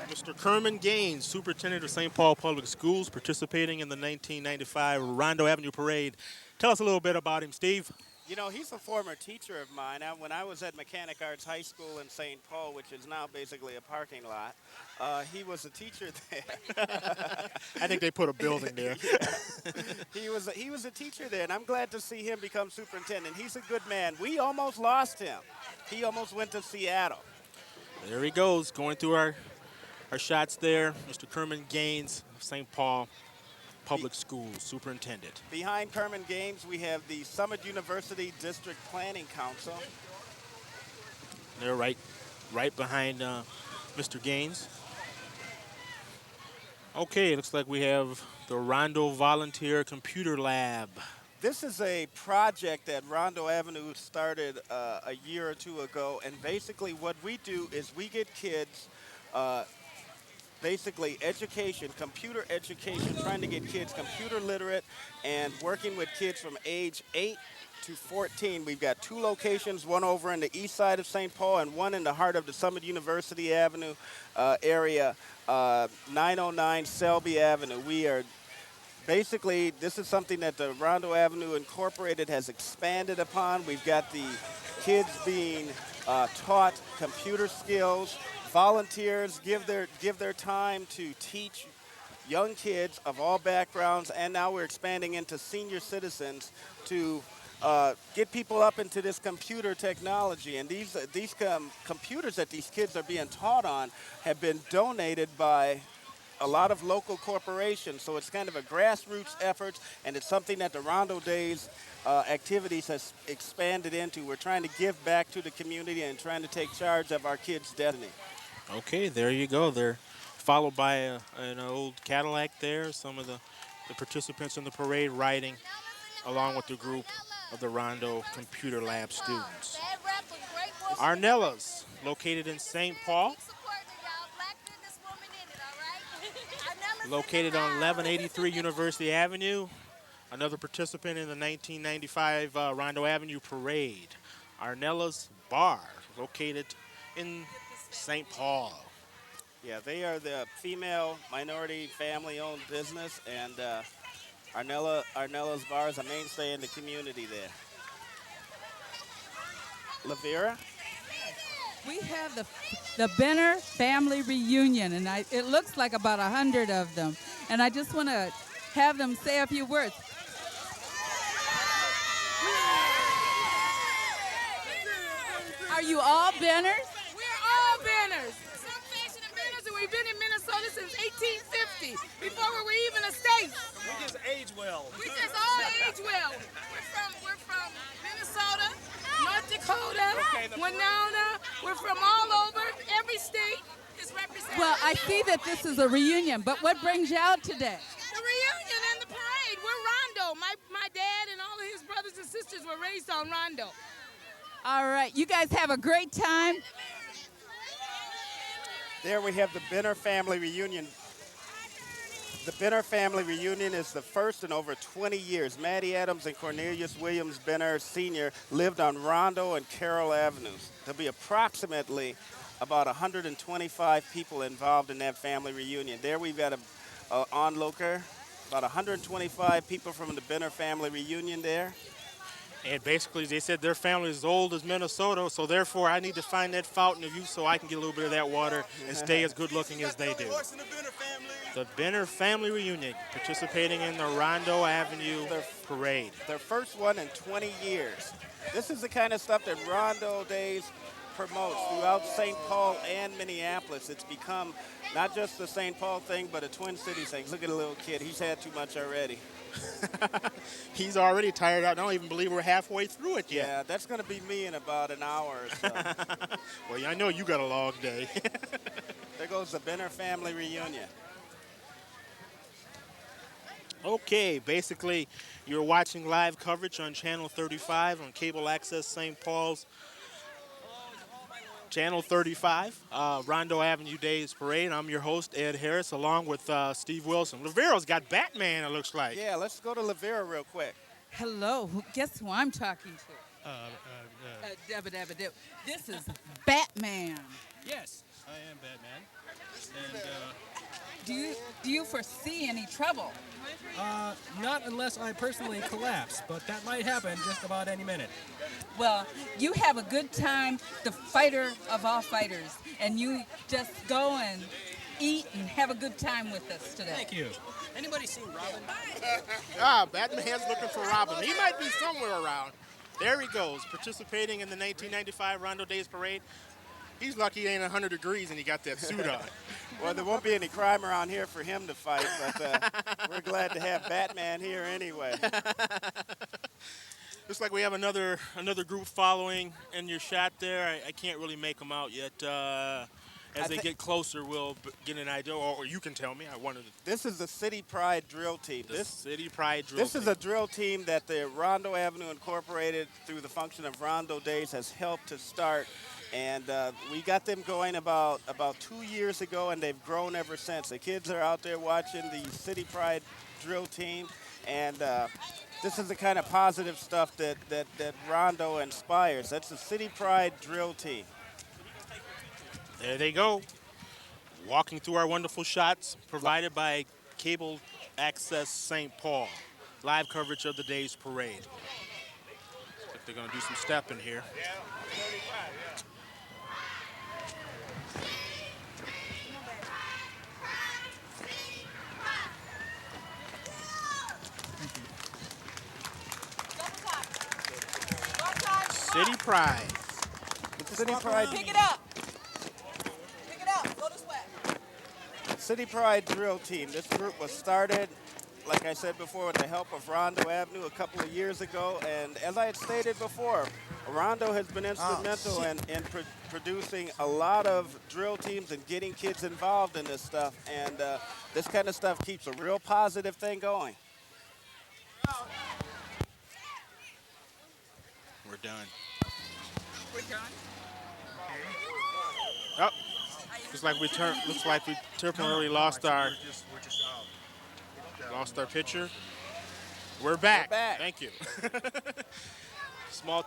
Mr. Kerman Gaines, superintendent of St. Paul Public Schools, participating in the 1995 Rondo Avenue Parade. Tell us a little bit about him, Steve. You know, he's a former teacher of mine. When I was at Mechanic Arts High School in St. Paul, which is now basically a parking lot, he was a teacher there. I think they put a building there. Yeah. He was a teacher there, and I'm glad to see him become superintendent. He's a good man. We almost lost him. He almost went to Seattle. There he goes, going through our shots there. Mr. Kerman Gaines, St. Paul Public Schools superintendent. Behind Kerman Gaines, we have the Summit University District Planning Council. They're right behind Mr. Gaines. Okay, looks like we have the Rondo Volunteer Computer Lab. This is a project that Rondo Avenue started a year or two ago, and basically what we do is we get kids basically education, computer education, trying to get kids computer literate and working with kids from age 8 to 14. We've got 2 locations, one over in the east side of St. Paul and one in the heart of the Summit University Avenue area, 909 Selby Avenue. We are basically, this is something that the Rondo Avenue Incorporated has expanded upon. We've got the kids being taught computer skills. Volunteers give their time to teach young kids of all backgrounds, and now we're expanding into senior citizens to get people up into this computer technology. And these computers that these kids are being taught on have been donated by a lot of local corporations. So it's kind of a grassroots effort, and it's something that the Rondo Days activities has expanded into. We're trying to give back to the community and trying to take charge of our kids' destiny. Okay, there you go. They're followed by an old Cadillac there. Some of the participants in the parade riding along with the group of the Rondo Computer Lab students. Arnelia's, located in St. Paul. Located on 1183 University Avenue. Another participant in the 1995 Rondo Avenue Parade. Arnelia's Bar, located in St. Paul. Yeah, they are the female minority family-owned business, and Arnelia's Bar is a mainstay in the community there. LaVera? We have the Benner family reunion, and it looks like about 100 of them. And I just want to have them say a few words. Are you all Benners? We're all Benners. Some fashion and Benners, and we've been in Minnesota since 1850, before we were even a state. We just age well. We just all age well. We're from Minnesota, North Dakota, Winona. We're from all over. Every state is represented. Well, I see that this is a reunion, but what brings you out today? The reunion and the parade. We're Rondo. My dad and all of his brothers and sisters were raised on Rondo. All right, you guys have a great time. There we have the Benner family reunion. The Benner family reunion is the first in over 20 years. Maddie Adams and Cornelius Williams Benner Sr. lived on Rondo and Carroll Avenues. There'll be approximately about 125 people involved in that family reunion. There we've got an onlooker, about 125 people from the Benner family reunion there. And basically, they said their family is as old as Minnesota, so therefore I need to find that fountain of youth so I can get a little bit of that water and stay as good looking as they do. The Benner family reunion, participating in the Rondo Avenue parade. Their first one in 20 years. This is the kind of stuff that Rondo Days promotes throughout St. Paul and Minneapolis. It's become not just the St. Paul thing, but a Twin Cities thing. Look at the little kid. He's had too much already. He's already tired out. I don't even believe we're halfway through it yet. Yeah, that's going to be me in about an hour or so. Well, yeah, I know you got a long day. There goes the Benner family reunion. Okay, basically, you're watching live coverage on Channel 35 on Cable Access St. Paul's. Channel 35, Rondo Avenue Days Parade. I'm your host, Ed Harris, along with Steve Wilson. LaVera's got Batman, it looks like. Yeah, let's go to LaVera real quick. Hello, guess who I'm talking to? This is Batman. Yes, I am Batman. And Do you foresee any trouble? not unless I personally collapse, but that might happen just about any minute. Well, you have a good time, the fighter of all fighters, and you just go and eat and have a good time with us today. Thank you. Anybody seen Robin? Batman's looking for Robin. He might be somewhere around. There he goes, participating in the 1995 Rondo Days Parade. He's lucky it ain't 100 degrees and he got that suit on. Well, there won't be any crime around here for him to fight, but we're glad to have Batman here anyway. Looks like we have another group following in your shot there. I can't really make them out yet. As they get closer, we'll get an idea, or you can tell me. I wanted to. This is the City Pride drill team. City Pride drill team. This is a drill team that the Rondo Avenue Incorporated, through the function of Rondo Days, has helped to start. And we got them going about 2 years ago, and they've grown ever since. The kids are out there watching the City Pride drill team, and this is the kind of positive stuff that Rondo inspires. That's the City Pride drill team. There they go, walking through our wonderful shots provided by Cable Access St. Paul. Live coverage of the day's parade. Looks like they're going to do some stepping here. City Pride. City Pride. Pick it up. Pick it up. Go this way. City Pride drill team. This group was started, like I said before, with the help of Rondo Avenue a couple of years ago. And as I had stated before, Rondo has been instrumental in producing a lot of drill teams and getting kids involved in this stuff. And this kind of stuff keeps a real positive thing going. We're done. We're done. Oh, looks like we temporarily lost our picture. We're back. Thank you. Small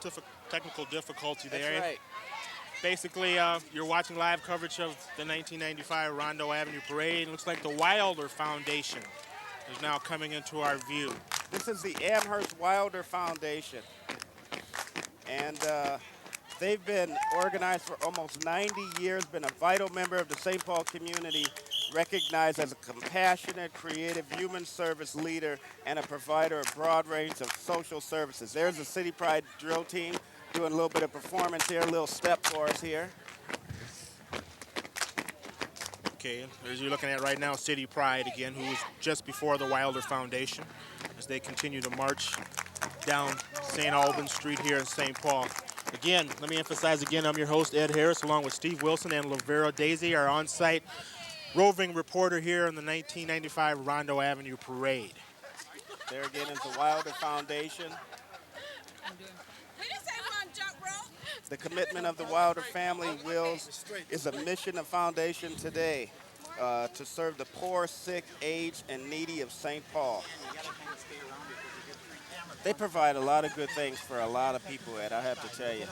technical difficulty there. That's right. Basically, you're watching live coverage of the 1995 Rondo Avenue Parade. It looks like the Wilder Foundation is now coming into our view. This is the Amherst Wilder Foundation. And they've been organized for almost 90 years, been a vital member of the St. Paul community, recognized as a compassionate, creative human service leader and a provider of broad range of social services. There's the City Pride drill team. doing a little bit of performance here, a little step for us here. Okay, as you're looking at right now, City Pride again, who is just before the Wilder Foundation, as they continue to march down St. Albans Street here in St. Paul. Again, let me emphasize again, I'm your host, Ed Harris, along with Steve Wilson and LaVera Daisy, our on-site roving reporter here in the 1995 Rondo Avenue Parade. There again is the Wilder Foundation. The commitment of the Wilder family is a mission of foundation today to serve the poor, sick, aged, and needy of St. Paul. They provide a lot of good things for a lot of people, Ed, I have to tell you.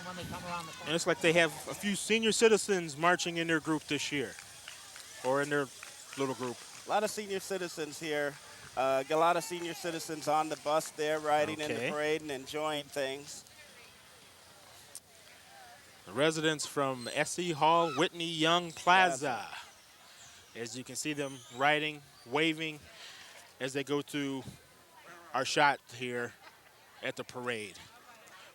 And it's like they have a few senior citizens marching in their group this year, or in their little group. A lot of senior citizens here. Got a lot of senior citizens on the bus there riding in the parade and enjoying things. The residents from S.E. Hall, Whitney Young Plaza. As you can see them riding, waving as they go through our shot here at the parade.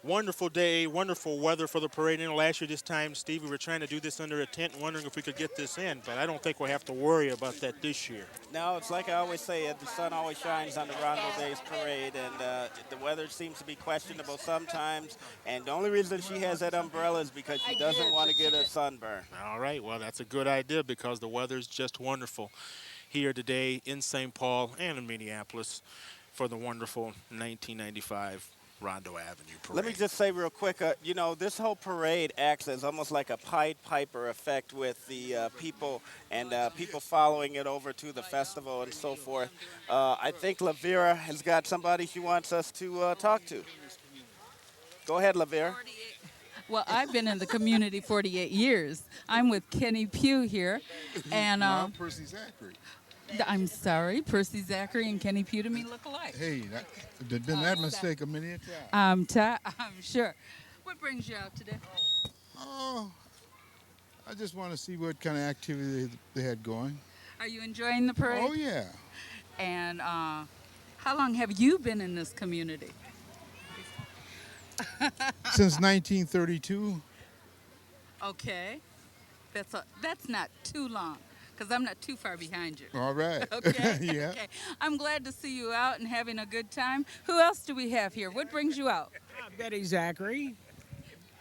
Wonderful day, wonderful weather for the parade. You know, last year this time, Steve, we were trying to do this under a tent, wondering if we could get this in, but I don't think we'll have to worry about that this year. No, it's like I always say, the sun always shines on the Rondo Days parade, and the weather seems to be questionable sometimes, and the only reason she has that umbrella is because she doesn't want to get a sunburn. All right, well, that's a good idea because the weather's just wonderful here today in St. Paul and in Minneapolis for the wonderful 1995 Rondo Avenue Parade. Let me just say real quick, you know, this whole parade acts as almost like a Pied Piper effect with the people and people following it over to the festival and so forth. I think LaVera has got somebody she wants us to talk to. Go ahead, LaVera. Well, I've been in the community 48 years. I'm with Kenny Pugh here. And I'm Percy Zachary. I'm sorry, Percy Zachary and Kenny Pugh to me look alike. Hey, didn't that mistake a minute? I'm sure. What brings you out today? Oh, I just want to see what kind of activity they had going. Are you enjoying the parade? Oh, yeah. And how long have you been in this community? Since 1932. Okay. That's not too long, because I'm not too far behind you. All right. Okay. Yeah. Okay. I'm glad to see you out and having a good time. Who else do we have here? What brings you out? Betty Zachary.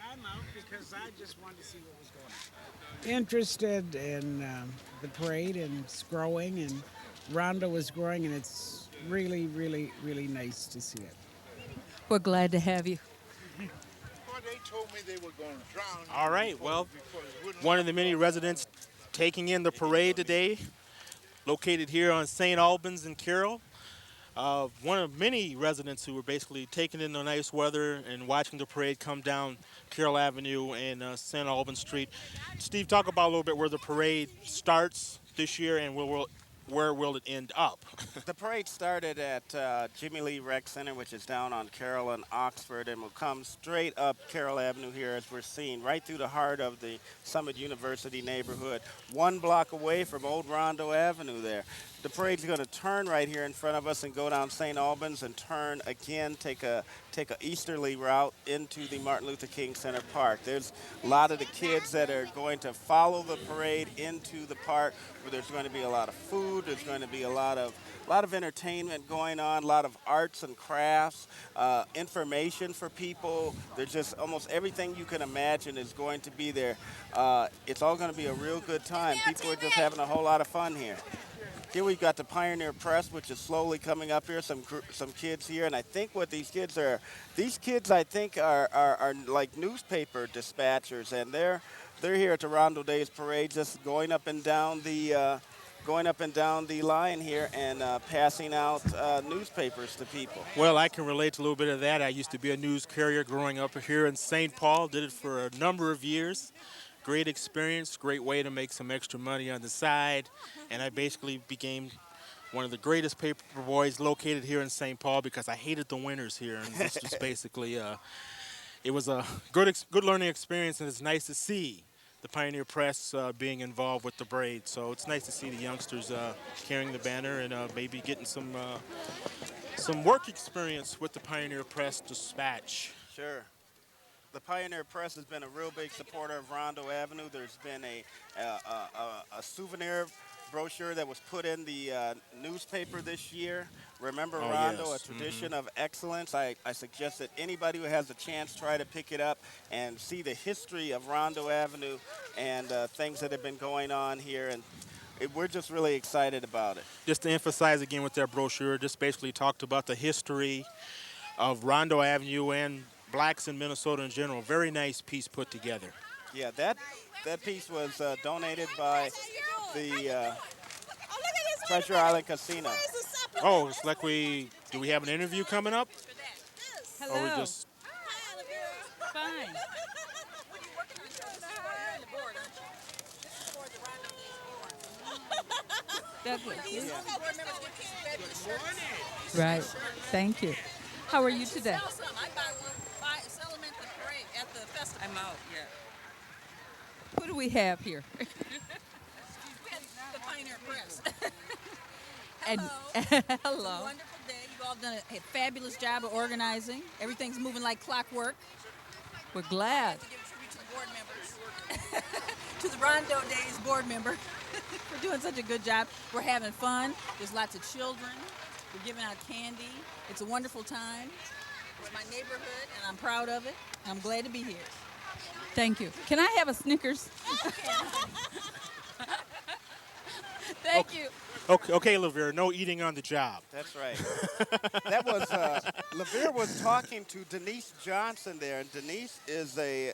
I'm out because I just wanted to see what was going on. Interested in the parade, and it's growing, and Rondo is growing, and it's really, really, really nice to see it. We're glad to have you. Well, they told me they were going to drown. All right, well, one of the many residents taking in the parade today, located here on St. Albans and Carroll. One of many residents who were basically taking in the nice weather and watching the parade come down Carroll Avenue and St. Albans Street. Steve, talk about a little bit where the parade starts this year and where will it end up? The parade started at Jimmy Lee Rec Center, which is down on Carroll and Oxford, and will come straight up Carroll Avenue here, as we're seeing, right through the heart of the Summit University neighborhood, 1 block away from Old Rondo Avenue there. The parade's going to turn right here in front of us and go down St. Albans and turn again, take a easterly route into the Martin Luther King Center Park. There's a lot of the kids that are going to follow the parade into the park, where there's going to be a lot of food, there's going to be a lot of entertainment going on, a lot of arts and crafts, information for people. There's just almost everything you can imagine is going to be there. It's all going to be a real good time. People are just having a whole lot of fun here. Here we've got the Pioneer Press, which is slowly coming up here, some kids here. And I think what these kids I think are like newspaper dispatchers, and they're here at the Rondo Days Parade, just going up and down the line here and passing out newspapers to people. Well, I can relate to a little bit of that. I used to be a news carrier growing up here in St. Paul, did it for a number of years. Great experience, great way to make some extra money on the side, and I basically became one of the greatest paper boys located here in St. Paul because I hated the winters here, and this was basically it was a good learning experience, and it's nice to see the Pioneer Press being involved with the parade. So it's nice to see the youngsters carrying the banner and maybe getting some work experience with the Pioneer Press dispatch. Sure. the Pioneer Press has been a real big supporter of Rondo Avenue. There's been a souvenir brochure that was put in the newspaper this year. Remember Rondo, yes. a tradition of excellence. I suggest that anybody who has a chance try to pick it up and see the history of Rondo Avenue and things that have been going on here. And we're just really excited about it. Just to emphasize again with that brochure, just basically talked about the history of Rondo Avenue and blacks in Minnesota in general. Very nice piece put together. Yeah, that piece was donated by the Treasure Island Casino. Oh, it's like do we have an interview coming up? Hello. Or we just... Fine. Douglas. Right. Thank you. How are you today? I'm out, yeah. Who do we have here? The Pioneer Press. And hello. Wonderful day. You've all done a fabulous job of organizing. Everything's moving like clockwork. We're glad. To give a tribute to the board members. To the Rondo Days board member for doing such a good job. We're having fun. There's lots of children. We're giving out candy. It's a wonderful time. It's my neighborhood, and I'm proud of it. I'm glad to be here. Thank you. Can I have a Snickers? Thank you. Okay, LaVera, no eating on the job. That's right. That was LaVera was talking to Denise Johnson there, and Denise is a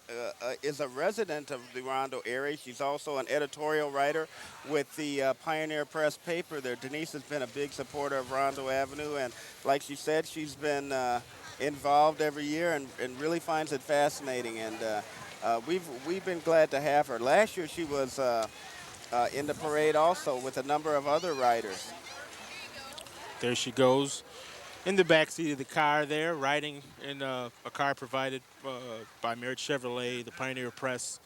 resident of the Rondo area. She's also an editorial writer with the Pioneer Press paper there. Denise has been a big supporter of Rondo Avenue, and like she said, she's been involved every year and really finds it fascinating. And we've been glad to have her. Last year she was in the parade also with a number of other riders. There she goes in the back seat of the car there, riding in a car provided by Merritt Chevrolet, the Pioneer Press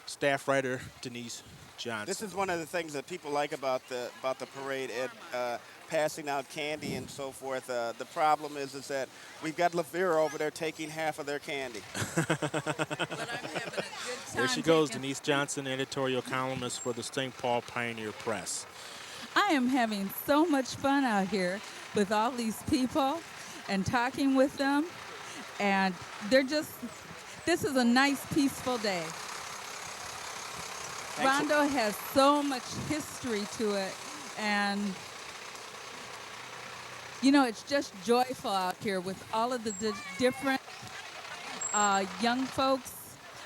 staff writer Denise Johnson. This is one of the things that people like about the parade, Ed, passing out candy and so forth. The problem is that we've got LaVera over there taking half of their candy. There she goes, Denise Johnson, editorial columnist for the St. Paul Pioneer Press. I am having so much fun out here with all these people and talking with them. And this is a nice, peaceful day. Rondo has so much history to it. And, you know, it's just joyful out here with all of the different young folks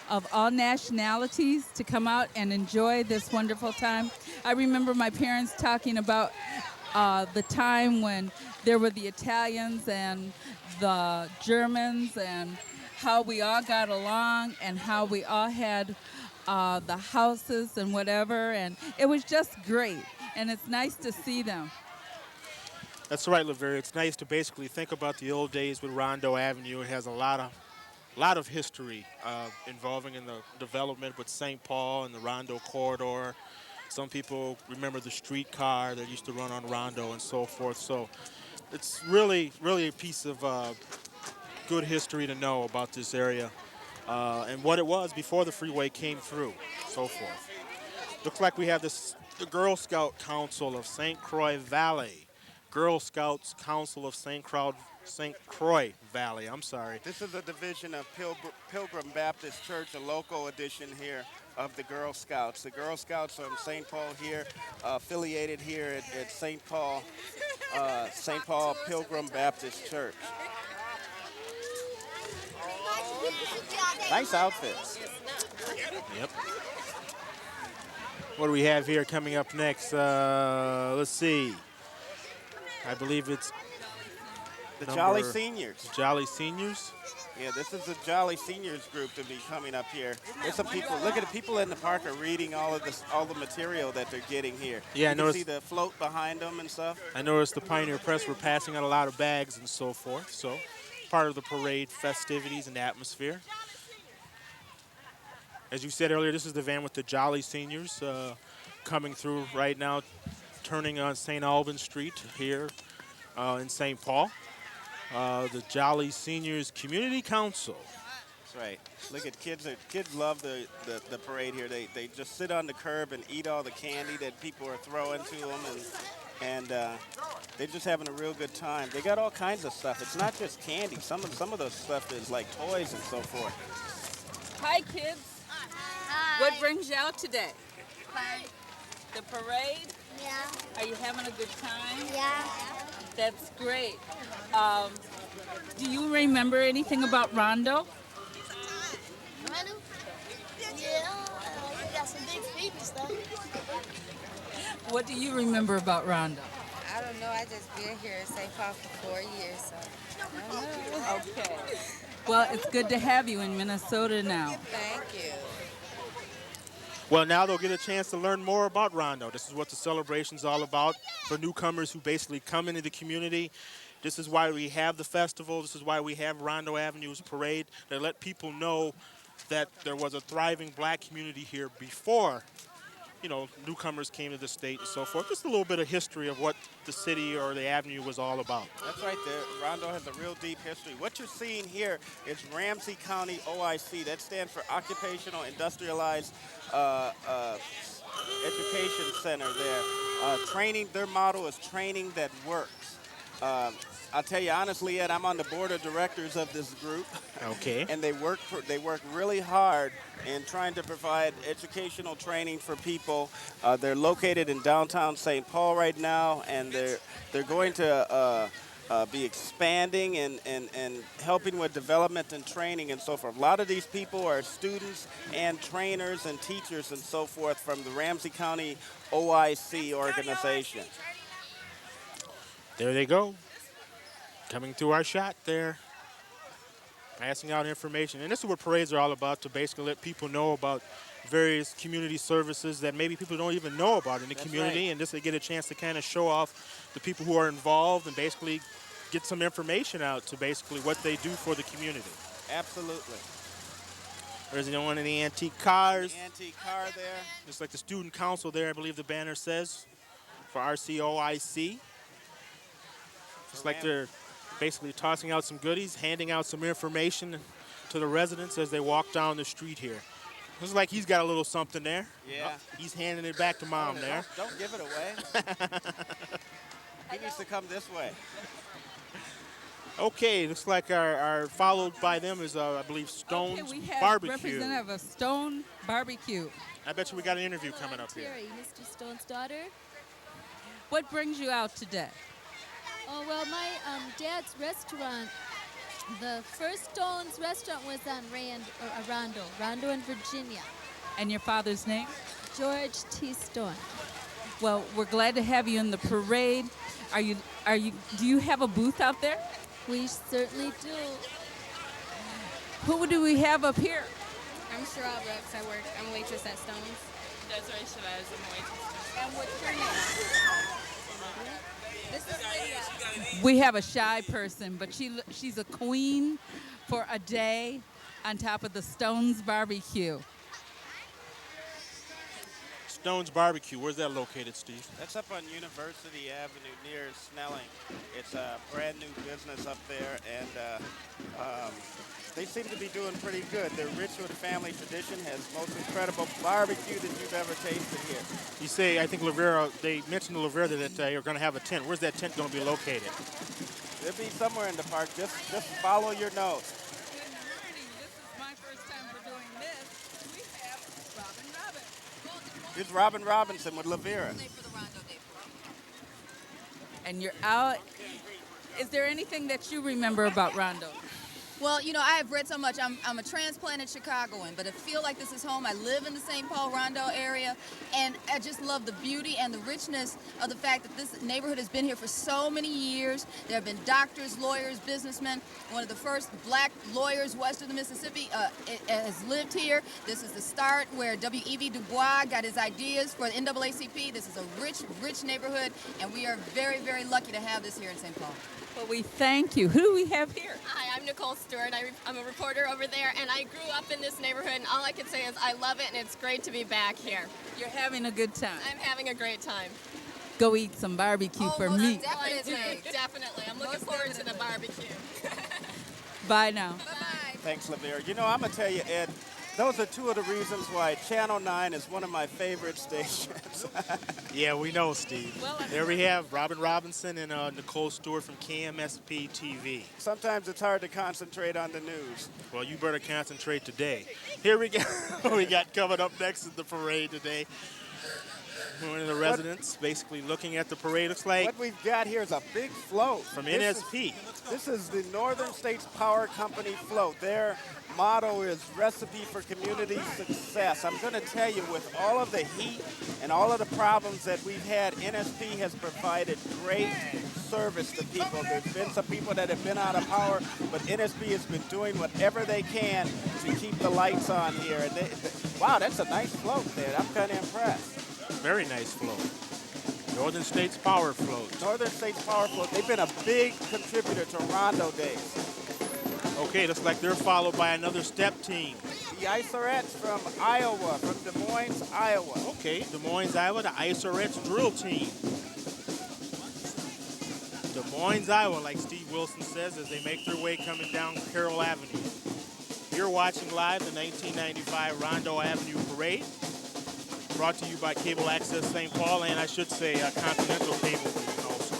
of all nationalities to come out and enjoy this wonderful time. I remember my parents talking about the time when there were the Italians and the Germans and how we all got along and how we all had the houses and whatever, and it was just great, and it's nice to see them. That's right, LaVera. It's nice to basically think about the old days with Rondo Avenue. It has a lot of history involving in the development with St. Paul and the Rondo corridor. Some people remember the streetcar that used to run on Rondo and so forth. So it's really, really a piece of good history to know about this area and what it was before the freeway came through, so forth. Looks like we have the Girl Scout Council of St. Croix Valley. Girl Scouts Council of St. Croix Valley, I'm sorry. This is a division of Pilgrim Baptist Church, a local edition here of the Girl Scouts. The Girl Scouts from St. Paul here, affiliated here at St. Paul Pilgrim Baptist Church. Nice outfits. Yep. What do we have here coming up next? Let's see. I believe it's the Jolly Seniors. Jolly Seniors? Yeah, this is the Jolly Seniors group to be coming up here. There's some people. Look at the people in the park are reading all the material that they're getting here. Yeah, you can see the float behind them and stuff. I noticed the Pioneer Press were passing out a lot of bags and so forth. So part of the parade festivities and atmosphere. As you said earlier, this is the van with the Jolly Seniors coming through right now, turning on St. Albans Street here in St. Paul. the Jolly Seniors Community Council. That's right. Look at kids. Kids love the parade here. They just sit on the curb and eat all the candy that people are throwing to them, and they're just having a real good time. They got all kinds of stuff. It's not just candy. Some of the stuff is like toys and so forth. Hi, kids. Hi. What brings you out today? Fun. The parade? Yeah. Are you having a good time? Yeah. That's great. Do you remember anything about Rondo? Rondo? Yeah. We got some big feet and stuff. What do you remember about Rondo? I don't know. I just been here in St. Paul for 4 years, so I don't know. Okay. Well, it's good to have you in Minnesota now. Thank you. Well, now they'll get a chance to learn more about Rondo. This is what the celebration's all about for newcomers who basically come into the community. This is why we have the festival. This is why we have Rondo Avenue's parade. They let people know that there was a thriving black community here before, newcomers came to the state and so forth. Just a little bit of history of what the city or the avenue was all about. That's right there. Rondo has a real deep history. What you're seeing here is Ramsey County OIC. That stands for Occupational Industrialized Education Center there. Training, their motto is training that works. I'll tell you honestly, Ed, I'm on the board of directors of this group. Okay. And they work really hard in trying to provide educational training for people. They're located in downtown St. Paul right now, and they're going to be expanding and helping with development and training and so forth. A lot of these people are students and trainers and teachers and so forth from the Ramsey County OIC organization. There they go. Coming through our shot there. Passing out information. And this is what parades are all about, to basically let people know about various community services that maybe people don't even know about in the community. Right. And just to get a chance to kind of show off the people who are involved and basically get some information out to basically what they do for the community. Absolutely. There's one of the antique cars. The antique car there. Just like the student council there, I believe the banner says, for RCOIC. It's like they're basically tossing out some goodies, handing out some information to the residents as they walk down the street here. Looks like he's got a little something there. Yeah. He's handing it back to Mom there. Don't give it away. He needs to come this way. Okay, looks like our followed by them is, I believe, Stone's we have Barbecue. Representative of Stone Barbecue. I bet you we got an interview coming up here. Terry, Mr. Stone's daughter. What brings you out today? Oh, well, my dad's restaurant, the first Stone's restaurant was on Rondo in Virginia. And your father's name? George T. Stone. Well, we're glad to have you in the parade. Do you have a booth out there? We certainly do. Who do we have up here? I'm Cheryl Brooks. I'm a waitress at Stone's. Desiree Chavez. I'm a waitress. And what's your name? This is Lydia. We have a shy person, but she's a queen for a day on top of the Stone's Barbecue. Stone's Barbecue, where's that located, Steve? That's up on University Avenue near Snelling. It's a brand new business up there, and they seem to be doing pretty good. Their Richwood family tradition has most incredible barbecue that you've ever tasted here. You say, I think they mentioned to LaVera that you're going to have a tent. Where's that tent going to be located? It'll be somewhere in the park. Just follow your nose. Good morning. This is my first time for doing this. We have Robin. It's Robin Robinson with LaVera. And you're out. Is there anything that you remember about Rondo? Well, I have read so much. I'm a transplanted Chicagoan, but I feel like this is home. I live in the St. Paul Rondo area, and I just love the beauty and the richness of the fact that this neighborhood has been here for so many years. There have been doctors, lawyers, businessmen. One of the first black lawyers west of the Mississippi has lived here. This is the start where W.E.B. Du Bois got his ideas for the NAACP. This is a rich, rich neighborhood, and we are very, very lucky to have this here in St. Paul. Well, we thank you. Who do we have here? Hi, I'm Nicole Stewart. I'm a reporter over there, and I grew up in this neighborhood, and all I can say is I love it, and it's great to be back here. You're having a good time. I'm having a great time. Go eat some barbecue for me. Definitely. I'm I'm looking forward to the barbecue. Bye now. Thanks, LaVera. You know, I'm going to tell you, Ed, those are two of the reasons why Channel 9 is one of my favorite stations. Yeah, we know, Steve. There we have Robin Robinson and Nicole Stewart from KMSP TV. Sometimes it's hard to concentrate on the news. Well, you better concentrate today. Here we go. We got coming up next at the parade today. One of the residents basically looking at the parade. Looks like what we've got here is a big float. From NSP. This is the Northern States Power Company float. Their motto is Recipe for Community Success. I'm going to tell you, with all of the heat and all of the problems that we've had, NSP has provided great service to people. There's been some people that have been out of power, but NSP has been doing whatever they can to keep the lights on here. And wow, that's a nice float there. I'm kind of impressed. Very nice float. Northern States Power Float. Northern States Power Float. They've been a big contributor to Rondo Days. Okay, looks like they're followed by another step team. The Isorettes from Iowa, from Des Moines, Iowa. Okay, Des Moines, Iowa, the Isorettes drill team. Des Moines, Iowa, like Steve Wilson says, as they make their way coming down Carroll Avenue. You're watching live the 1995 Rondo Avenue Parade. Brought to you by Cable Access St. Paul, and I should say Continental Cable also.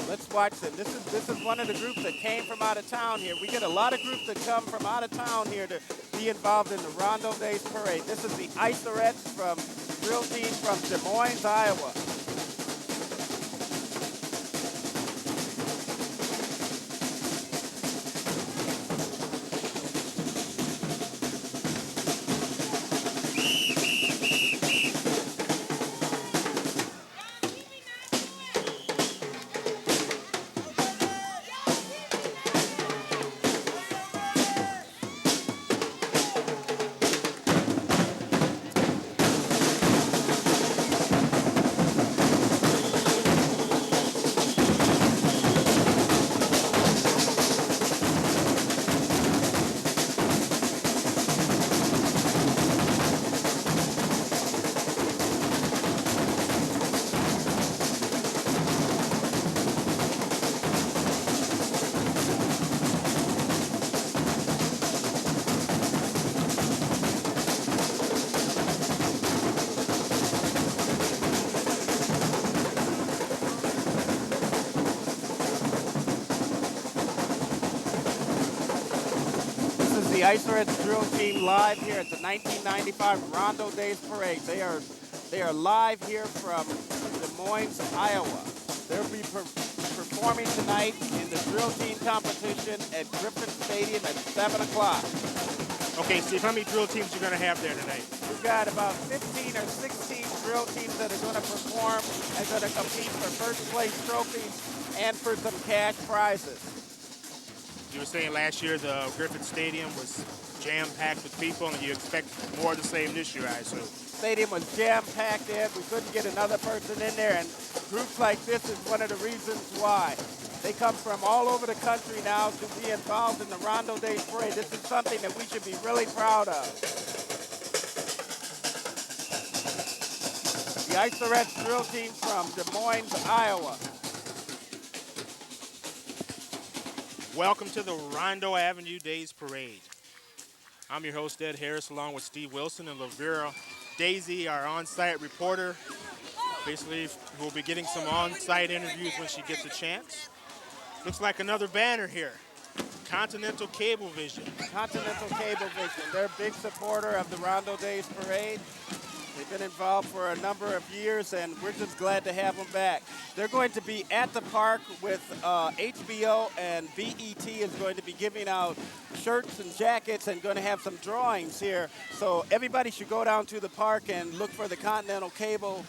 Let's watch them. This is one of the groups that came from out of town here. We get a lot of groups that come from out of town here to be involved in the Rondo Days Parade. This is the Isorettes from drill team from Des Moines, Iowa. The Isorettes drill team live here at the 1995 Rondo Days Parade. They are live here from Des Moines, Iowa. They'll be performing tonight in the drill team competition at Griffin Stadium at 7 o'clock. Okay, Steve, how many drill teams are you going to have there tonight? We've got about 15 or 16 drill teams that are going to perform and going to compete for first place trophies and for some cash prizes. You were saying last year the Griffin Stadium was jam-packed with people, and you expect more of the same this year, I assume. Stadium was jam-packed, Ed. We couldn't get another person in there, and groups like this is one of the reasons why. They come from all over the country now to be involved in the Rondo Days Parade. This is something that we should be really proud of. The Isorettes drill team from Des Moines, Iowa. Welcome to the Rondo Avenue Days Parade. I'm your host, Ed Harris, along with Steve Wilson and LaVera Daisy, our on-site reporter. Basically, we'll be getting some on-site interviews when she gets a chance. Looks like another banner here. Continental Cablevision. Continental Cablevision. They're a big supporter of the Rondo Days Parade. They've been involved for a number of years, and we're just glad to have them back. They're going to be at the park with HBO, and BET is going to be giving out shirts and jackets and going to have some drawings here. So everybody should go down to the park and look for the Continental Cable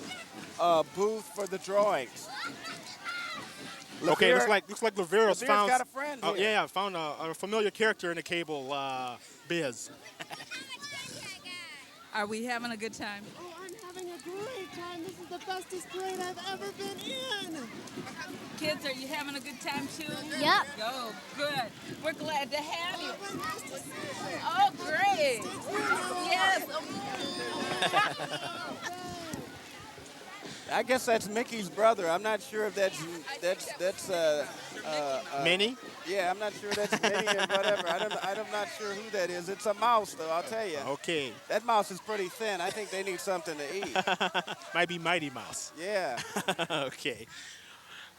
booth for the drawings. Okay, looks like LaVera's found got a friend here. Yeah, found a familiar character in the cable biz. Are we having a good time? Oh, I'm having a great time. This is the bestest parade I've ever been in. Kids, are you having a good time too? Yep. Oh, good. We're glad to have you. Oh, great. Yes. I guess that's Mickey's brother. I'm not sure if that's Minnie? Yeah, I'm not sure that's Minnie or whatever. I'm not sure who that is. It's a mouse, though, I'll tell you. Okay. That mouse is pretty thin. I think they need something to eat. Might be Mighty Mouse. Yeah. Okay.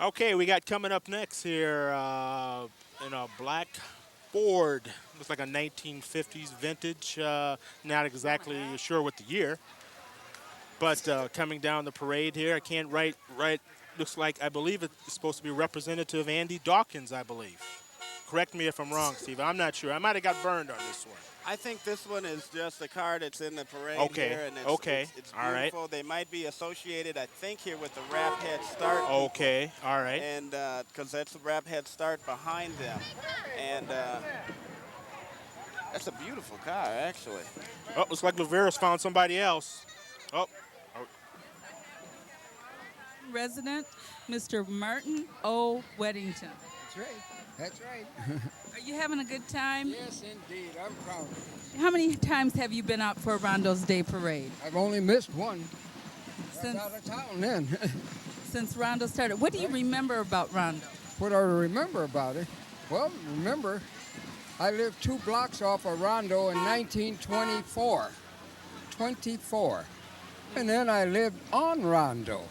Okay, we got coming up next here in a black Ford. Looks like a 1950s vintage. Not exactly sure what the year. But coming down the parade here, I can't right. Looks like, I believe it's supposed to be Representative Andy Dawkins, I believe. Correct me if I'm wrong, Steve. I'm not sure. I might have got burned on this one. I think this one is just a car that's in the parade here. And it's, Okay. It's All right. beautiful. They might be associated, I think, here with the Rap Head Start. Okay. All right. And because that's the Rap Head Start behind them. And that's a beautiful car, actually. Oh, looks like LaVera's found somebody else. Oh. Resident, Mr. Martin O. Weddington. That's right. That's right. Are you having a good time? Yes, indeed. I'm proud. How many times have you been out for Rondo's Day Parade? I've only missed one. Since out of town then. Since Rondo started. What do you remember about Rondo? What do I remember about it? Well, remember, I lived 2 blocks off of Rondo in 1924. 24. And then I lived on Rondo.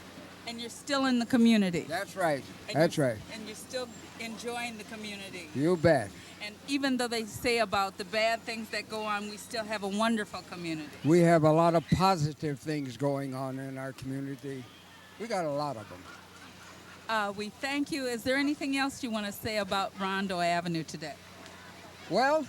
And you're still in the community. That's right. And That's right. And you're still enjoying the community. You bet. And even though they say about the bad things that go on, we still have a wonderful community. We have a lot of positive things going on in our community. We got a lot of them. We thank you. Is there anything else you want to say about Rondo Avenue today? Well,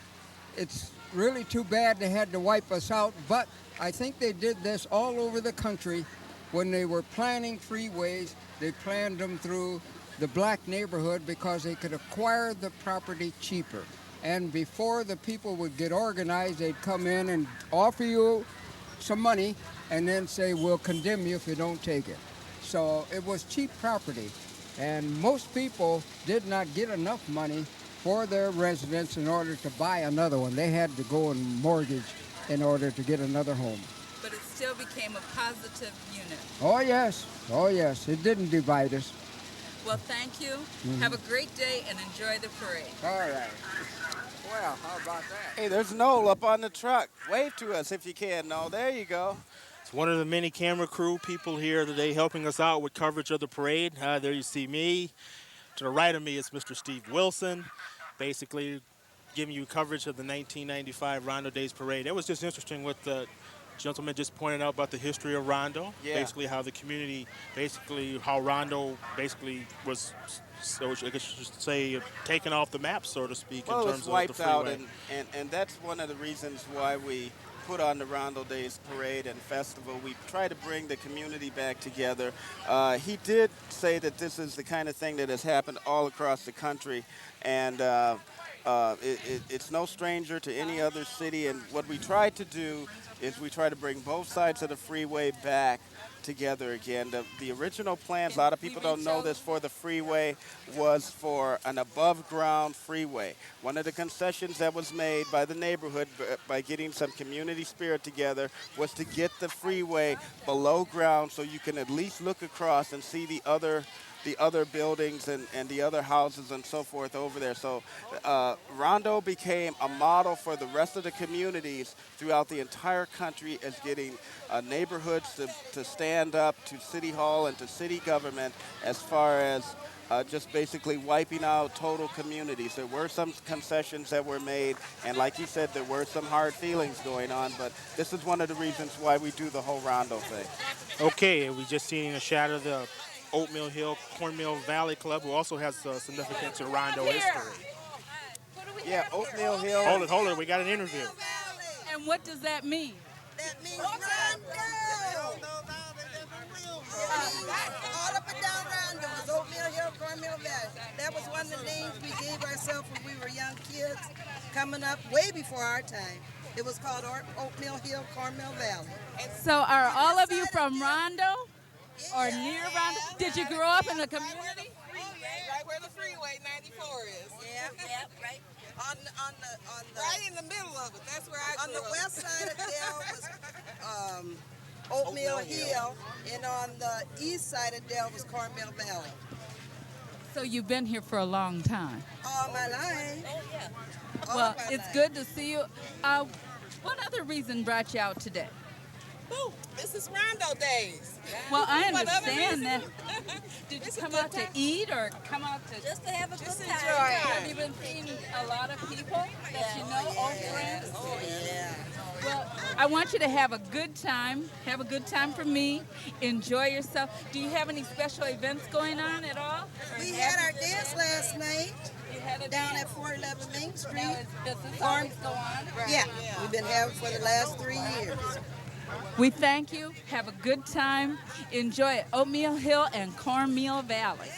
it's really too bad they had to wipe us out, but I think they did this all over the country. When they were planning freeways, they planned them through the black neighborhood because they could acquire the property cheaper. And before the people would get organized, they'd come in and offer you some money and then say, we'll condemn you if you don't take it. So it was cheap property. And most people did not get enough money for their residence in order to buy another one. They had to go and mortgage in order to get another home. But it still became a positive unit. Oh, yes. Oh, yes. It didn't divide us. Well, thank you. Have a great day and enjoy the parade. All right. Well, how about that? Hey, there's Noel up on the truck. Wave to us if you can, Noel. There you go. It's one of the many camera crew people here today helping us out with coverage of the parade. There you see me. To the right of me is Mr. Steve Wilson, basically giving you coverage of the 1995 Rondo Days Parade. It was just interesting what the gentleman just pointed out about the history of Rondo. Yeah. Basically how the community, how Rondo basically was, so I guess you should say, taken off the map, so to speak, Well, in it terms was of wiped the out, freeway. and that's one of the reasons why we put on the Rondo Days Parade and Festival. We try to bring the community back together. He did say that this is the kind of thing that has happened all across the country, and it's no stranger to any other city. And what we try to do is we try to bring both sides of the freeway back together again. The original plans, a lot of people don't know this, for the freeway was for an above-ground freeway. One of the concessions that was made by the neighborhood by getting some community spirit together was to get the freeway below ground so you can at least look across and see the other buildings and the other houses and so forth over there. So Rondo became a model for the rest of the communities throughout the entire country as getting neighborhoods to stand up to City Hall and to city government as far as just basically wiping out total communities. There were some concessions that were made, and like you said, there were some hard feelings going on, but this is one of the reasons why we do the whole Rondo thing. Okay, we just seen a shot of the Oatmeal Hill Cornmeal Valley Club, who also has significance in Rondo history. Yeah, Oatmeal Hill. Hold it, we got an interview. And what does that mean? That means Rondo. All up and down Rondo was Oatmeal Hill, Cornmeal Valley. That was one of the names we gave ourselves when we were young kids, coming up way before our time. It was called Oatmeal Hill, Cornmeal Valley. So are all of you from Rondo or near Rondo? Did you grow up in the community? Right where the freeway 94 is. Yeah, right. On the right in the middle of it. That's where I grew up. On the west side of Dale was Oatmeal Hill, and on the east side of Dell was Carmel Valley. So you've been here for a long time. All my life. Oh, yeah. Well, it's good to see you. What other reason brought you out today? Ooh, this is Rondo Days. Well, I What other understand that. reason? Did you come out to eat or come out to Just to have a good Just time. enjoy it. Have you been seeing a lot of people that you know, old friends? Oh, yeah. Well, I want you to have a good time. Have a good time for me. Enjoy yourself. Do you have any special events going on at all? We had our dance last night down at 411 Main Street. Does this always go on? Yeah, we've been having for the last 3 years. We thank you. Have a good time. Enjoy it. Oatmeal Hill and Cornmeal Valley.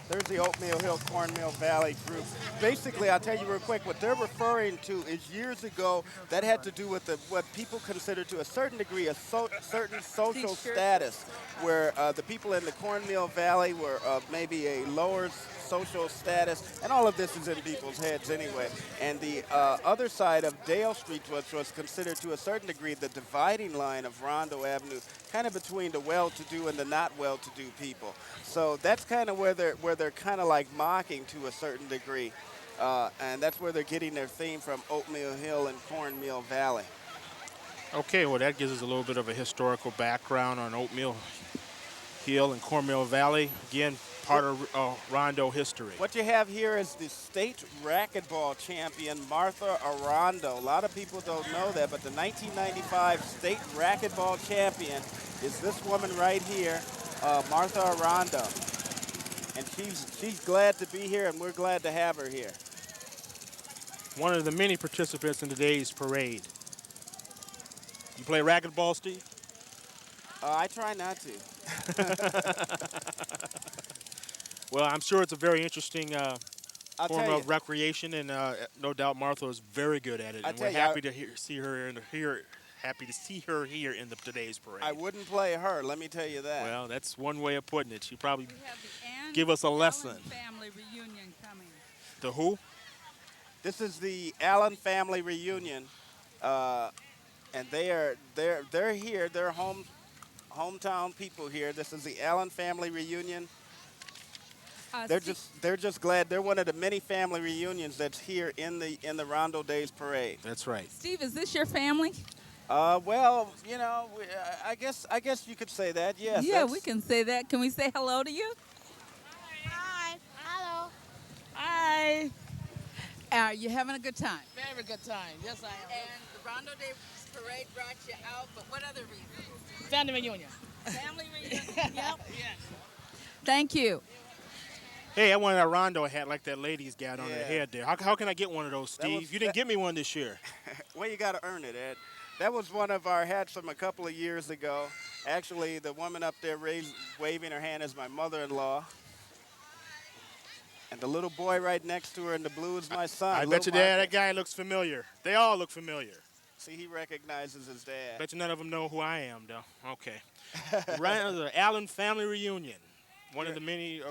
There's the Oatmeal Hill Cornmeal Valley group. Basically, I'll tell you real quick, what they're referring to is years ago that had to do with what people consider to a certain degree a certain social status, where the people in the Cornmeal Valley were maybe a lower social status, and all of this is in people's heads anyway. And the other side of Dale Street, which was considered to a certain degree the dividing line of Rondo Avenue, kind of between the well-to-do and the not well-to-do people. So that's kind of where they're kind of like mocking to a certain degree, and that's where they're getting their theme from, Oatmeal Hill and Cornmeal Valley. Okay, well, that gives us a little bit of a historical background on Oatmeal Hill and Cornmeal Valley. Again, part of Rondo history. What you have here is the state racquetball champion, Martha Rondo. A lot of people don't know that, but the 1995 state racquetball champion is this woman right here, Martha Rondo. And she's glad to be here, and we're glad to have her here. One of the many participants in today's parade. You play racquetball, Steve? I try not to. Well, I'm sure it's a very interesting form of you. recreation, and no doubt Martha is very good at it. And we're happy to see her here in today's parade. I wouldn't play her, let me tell you that. Well, that's one way of putting it. She probably give us a lesson. Family reunion coming. The who? This is the Allen family reunion, and they're here. They're hometown people here. This is the Allen family reunion. They're just glad. They're one of the many family reunions that's here in the Rondo Days parade. That's right. Steve, is this your family? Well, you know, I guess you could say that. Yes. Yeah, we can say that. Can we say hello to you? Hi. Hello. Hi. Are you having a good time? Very good time. Yes, I am. And the Rondo Days parade brought you out, but what other reasons? Family reunion. Family reunion. Yep. Yes. Thank you. Hey, I wanted a Rondo hat like that lady's got on her head there. How can I get one of those, Steve? You didn't get me one this year. Well, you got to earn it, Ed. That was one of our hats from a couple of years ago. Actually, the woman up there waving her hand is my mother-in-law. And the little boy right next to her in the blue is my son. I bet you that guy looks familiar. They all look familiar. See, he recognizes his dad. Bet you none of them know who I am, though. Okay. The Allen family reunion. One of the many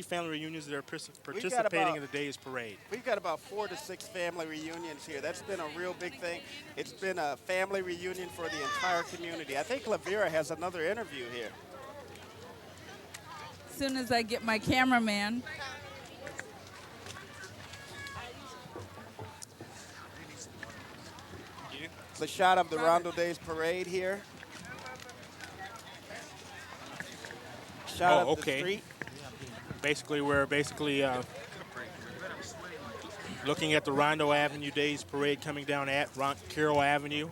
family reunions that are participating in the day's parade. We've got about 4 to 6 family reunions here. That's been a real big thing. It's been a family reunion for the entire community. I think LaVera has another interview here. As soon as I get my cameraman. It's a shot of the Rondo Days parade here. Shot of the street. Basically, we're looking at the Rondo Avenue Days parade coming down at Carroll Avenue.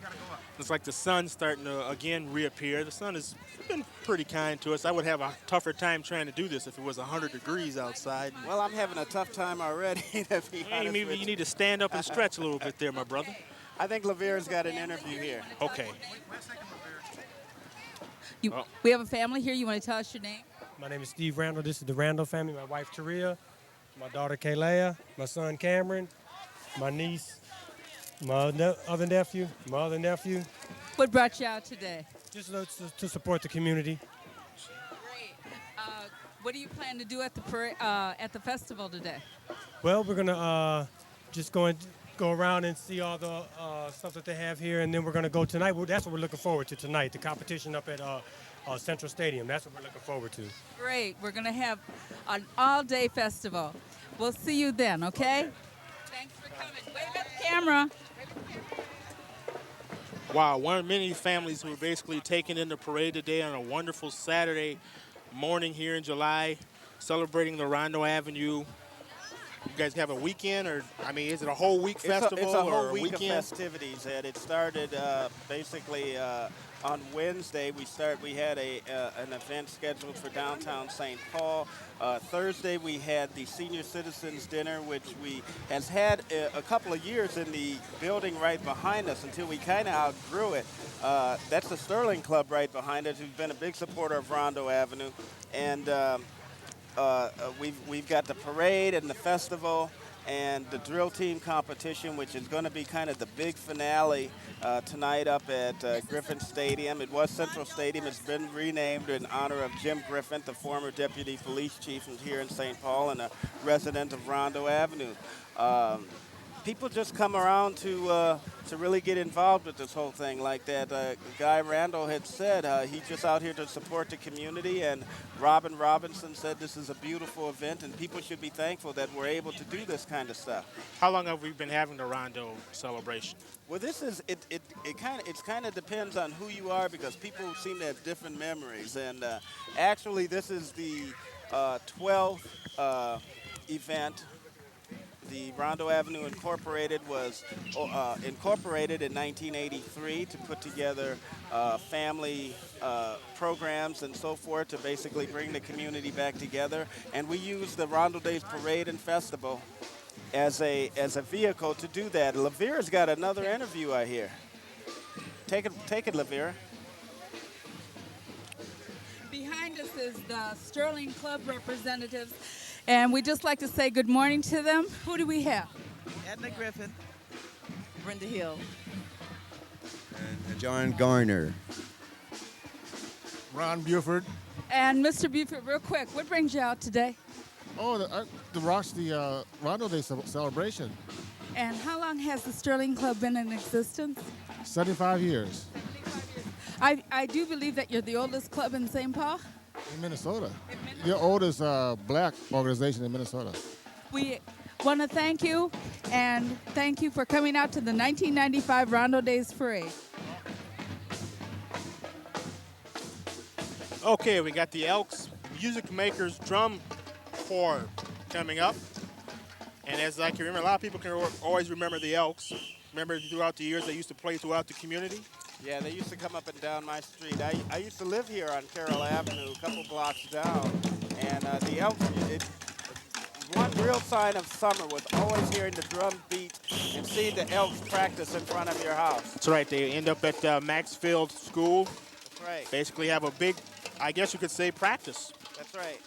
It's like the sun's starting to, again, reappear. The sun has been pretty kind to us. I would have a tougher time trying to do this if it was 100 degrees outside. Well, I'm having a tough time already, to be honest Maybe with you need to stand up and stretch a little bit there, my brother. I think LaVera's got an interview here. Okay. We have a family here. You want to tell us your name? My name is Steve Randall. This is the Randall family. My wife, Taria, my daughter, Kalea, my son, Cameron, my niece, my other nephew. What brought you out today? Just to support the community. Great. What do you plan to do at the festival today? Well, we're going to just go and go around and see all the stuff that they have here, and then we're going to go tonight. That's what we're looking forward to tonight, the competition up at Central Stadium. That's what we're looking forward to. Great. We're going to have an all-day festival. We'll see you then, okay? Thanks for coming. Wave at the camera. Wow, one of many families who are basically taking in the parade today on a wonderful Saturday morning here in July, celebrating the Rondo Avenue. You guys have a weekend, or I mean, is it a whole week festival? It's a whole or week of weekend? festivities, Ed. It started basically on Wednesday. We had an event scheduled for downtown St. Paul. Thursday we had the Senior Citizens Dinner, which has had a couple of years in the building right behind us until we kind of outgrew it. That's the Sterling Club right behind us, who's been a big supporter of Rondo Avenue, and we've got the parade and the festival and the drill team competition, which is going to be kind of the big finale tonight up at Griffin Stadium. It was Central Stadium. It's been renamed in honor of Jim Griffin, the former deputy police chief who's here in St. Paul and a resident of Rondo Avenue. People just come around to really get involved with this whole thing. Like that guy Randall had said, he's just out here to support the community, and Robin Robinson said this is a beautiful event and people should be thankful that we're able to do this kind of stuff. How long have we been having the Rondo celebration? Well, this is it kind of depends on who you are, because people seem to have different memories, and actually this is the 12th event. The Rondo Avenue Incorporated was incorporated in 1983 to put together family programs and so forth to basically bring the community back together. And we use the Rondo Days Parade and Festival as a vehicle to do that. LaVera's got another interview, I hear. Take it, LaVera. Behind us is the Sterling Club representatives. And we'd just like to say good morning to them. Who do we have? Edna Griffin. Brenda Hill. And John Garner. Ron Buford. And Mr. Buford, real quick, what brings you out today? Oh, the Rondo Day celebration. And how long has the Sterling Club been in existence? 75 years. I do believe that you're the oldest club in St. Paul. In Minnesota. The oldest black organization in Minnesota. We want to thank you, and thank you for coming out to the 1995 Rondo Days Parade. Okay, we got the Elks Music Makers drum corps coming up. And as I can remember, a lot of people can always remember the Elks. Remember throughout the years they used to play throughout the community? Yeah, they used to come up and down my street. I used to live here on Carroll Avenue, a couple blocks down. And the Elks, one real sign of summer was always hearing the drum beat and seeing the Elks practice in front of your house. That's right. They end up at Maxfield School. That's right. Basically have a big, I guess you could say, practice. That's right.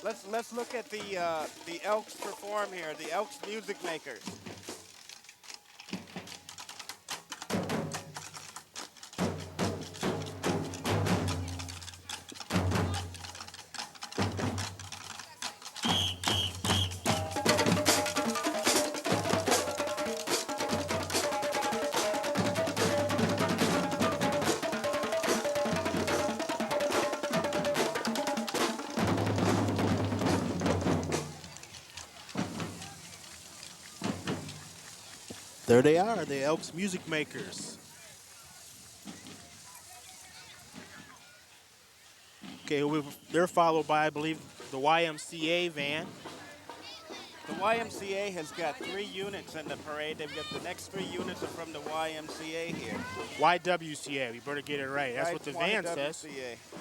Let's look at the Elks perform here, the Elks Music Makers. There they are, the Elks Music Makers. Okay, they're followed by, I believe, the YMCA van. The YMCA has got 3 units in the parade. They've got the next 3 units are from the YMCA here. YWCA, we better get it right. That's what the van says.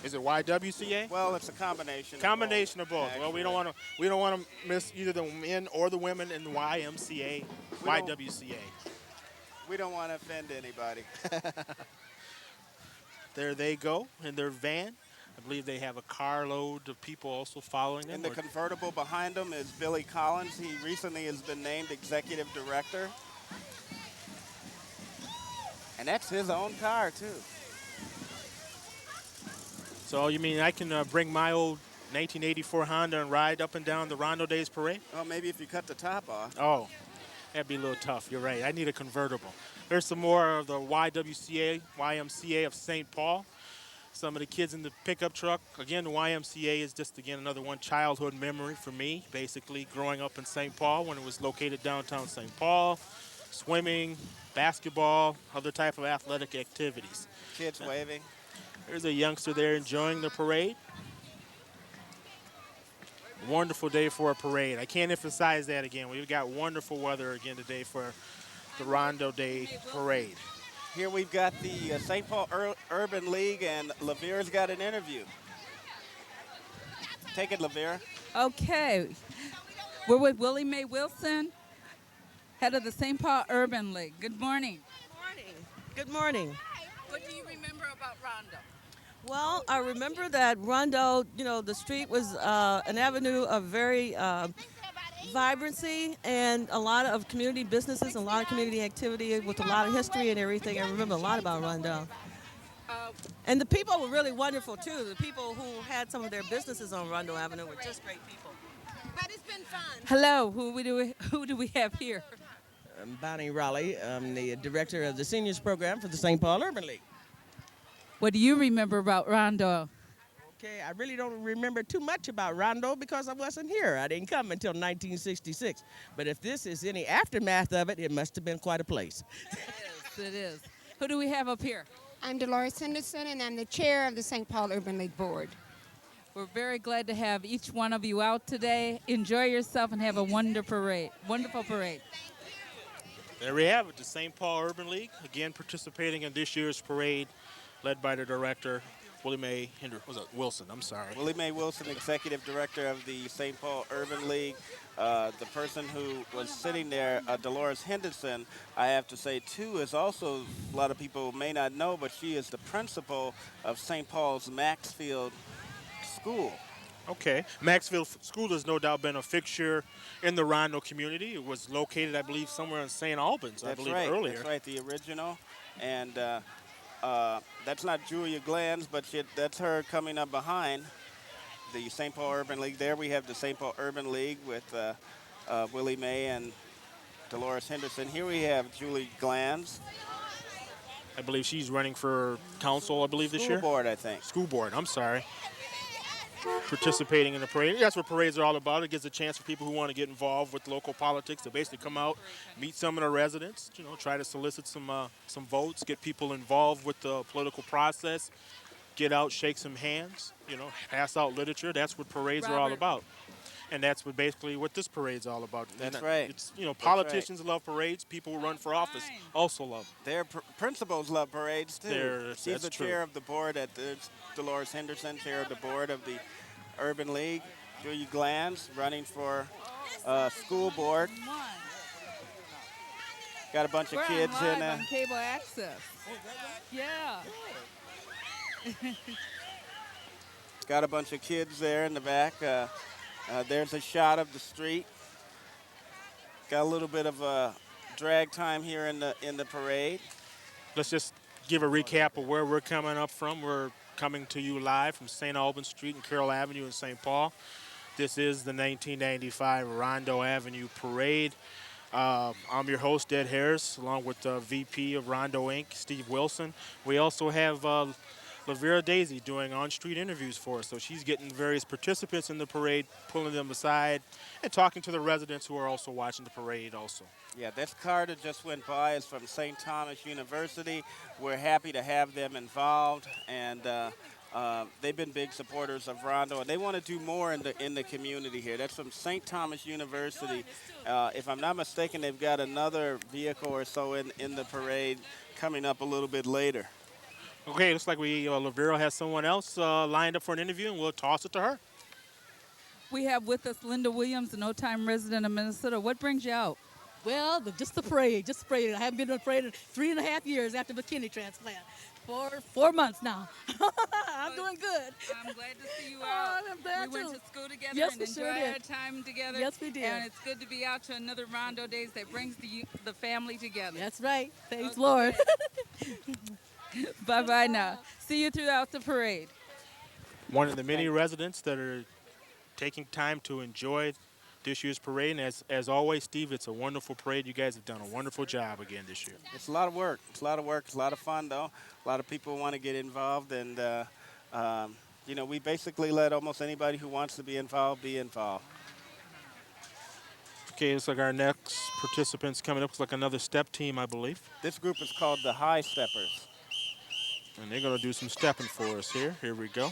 Is it YWCA? Well, it's a combination. Combination of both. Well, we don't want to miss either the men or the women in the YMCA, YWCA. We don't want to offend anybody. There they go in their van. I believe they have a carload of people also following them. And the convertible behind them is Billy Collins. He recently has been named executive director. And that's his own car, too. So you mean I can bring my old 1984 Honda and ride up and down the Rondo Days Parade? Well, maybe if you cut the top off. Oh. That'd be a little tough. You're right. I need a convertible. There's some more of the YMCA of St. Paul. Some of the kids in the pickup truck. Again, the YMCA is just, again, another one childhood memory for me, basically growing up in St. Paul when it was located downtown St. Paul. Swimming, basketball, other type of athletic activities. Kids waving. There's a youngster there enjoying the parade. Wonderful day for a parade. I can't emphasize that again. We've got wonderful weather again today for the Rondo Day parade. Here we've got the St. Paul Urban League, and LaVera's got an interview. Take it, LaVera. Okay. We're with Willie Mae Wilson, head of the St. Paul Urban League. Good morning. Good morning. What do you remember about Rondo? Well, I remember that Rondo, the street was an avenue of very vibrancy and a lot of community businesses, a lot of community activity with a lot of history and everything. I remember a lot about Rondo. And the people were really wonderful, too. The people who had some of their businesses on Rondo Avenue were just great people. But it's been fun. Hello, who do we have here? I'm Bonnie Raleigh. I'm the director of the seniors program for the St. Paul Urban League. What do you remember about Rondo? Okay, I really don't remember too much about Rondo because I wasn't here. I didn't come until 1966. But if this is any aftermath of it, it must have been quite a place. It is. Who do we have up here? I'm Dolores Henderson, and I'm the chair of the St. Paul Urban League Board. We're very glad to have each one of you out today. Enjoy yourself and have a wonderful parade. There we have it, the St. Paul Urban League, again participating in this year's parade, led by the director, Willie Mae Wilson. Willie Mae Wilson, executive director of the St. Paul Urban League. The person who was sitting there, Dolores Henderson, I have to say, too, is also, a lot of people may not know, but she is the principal of St. Paul's Maxfield School. Okay. Maxfield School has no doubt been a fixture in the Rondo community. It was located, I believe, somewhere in St. Albans, earlier. That's right, the original. And that's not Julia Glanz, but that's her coming up behind the St. Paul Urban League. There we have the St. Paul Urban League with Willie Mae and Dolores Henderson. Here we have Julie Glanz. I believe she's running for council, this year. School board, I think. School board, I'm sorry. Participating in the parade. That's what parades are all about. It gives a chance for people who want to get involved with local politics to basically come out, meet some of the residents, try to solicit some votes, get people involved with the political process, get out, shake some hands, pass out literature. That's what parades are all about. And that's basically what this parade's all about. That's right. It's, politicians love parades. People who run for office also love them. Their principals love parades, too. She's the true. chair of the board at Dolores Henderson, chair of the board of the Urban League. Julia Glanz running for school board. Got a bunch of kids in on cable access. Yeah. Got a bunch of kids there in the back. There's a shot of the street. Got a little bit of drag time here in the parade. Let's just give a recap of where we're coming up from. We're coming to you live from St. Albans Street and Carroll Avenue in St. Paul. This is the 1995 Rondo Avenue Parade. I'm your host, Ed Harris, along with the VP of Rondo Inc., Steve Wilson. We also have LaVera Daisy doing on-street interviews for us. So she's getting various participants in the parade, pulling them aside, and talking to the residents who are also watching the parade also. Yeah, this car that just went by is from St. Thomas University. We're happy to have them involved, and they've been big supporters of Rondo, and they want to do more in the community here. That's from St. Thomas University. If I'm not mistaken, they've got another vehicle or so in the parade coming up a little bit later. Okay, looks like LaVera has someone else lined up for an interview, and we'll toss it to her. We have with us Linda Williams, an old-time resident of Minnesota. What brings you out? Well, just the parade. I haven't been to a parade in 3.5 years after the kidney transplant. 4 months now. I'm doing good. I'm glad to see you out. I'm glad we went to school together yes, and we sure enjoyed did. our time together. Yes, we did. And it's good to be out to another Rondo Days that brings the family together. That's right. Thanks, Lord. Bye-bye now. See you throughout the parade. One of the many residents that are taking time to enjoy this year's parade. And as always, Steve, it's a wonderful parade. You guys have done a wonderful job again this year. It's a lot of work. It's a lot of work. It's a lot of fun, though. A lot of people want to get involved, and you know, we basically let almost anybody who wants to be involved be involved. Okay, looks like our next participants coming up. Looks like another step team, I believe. This group is called the High Steppers. And they're going to do some stepping for us here. Here we go.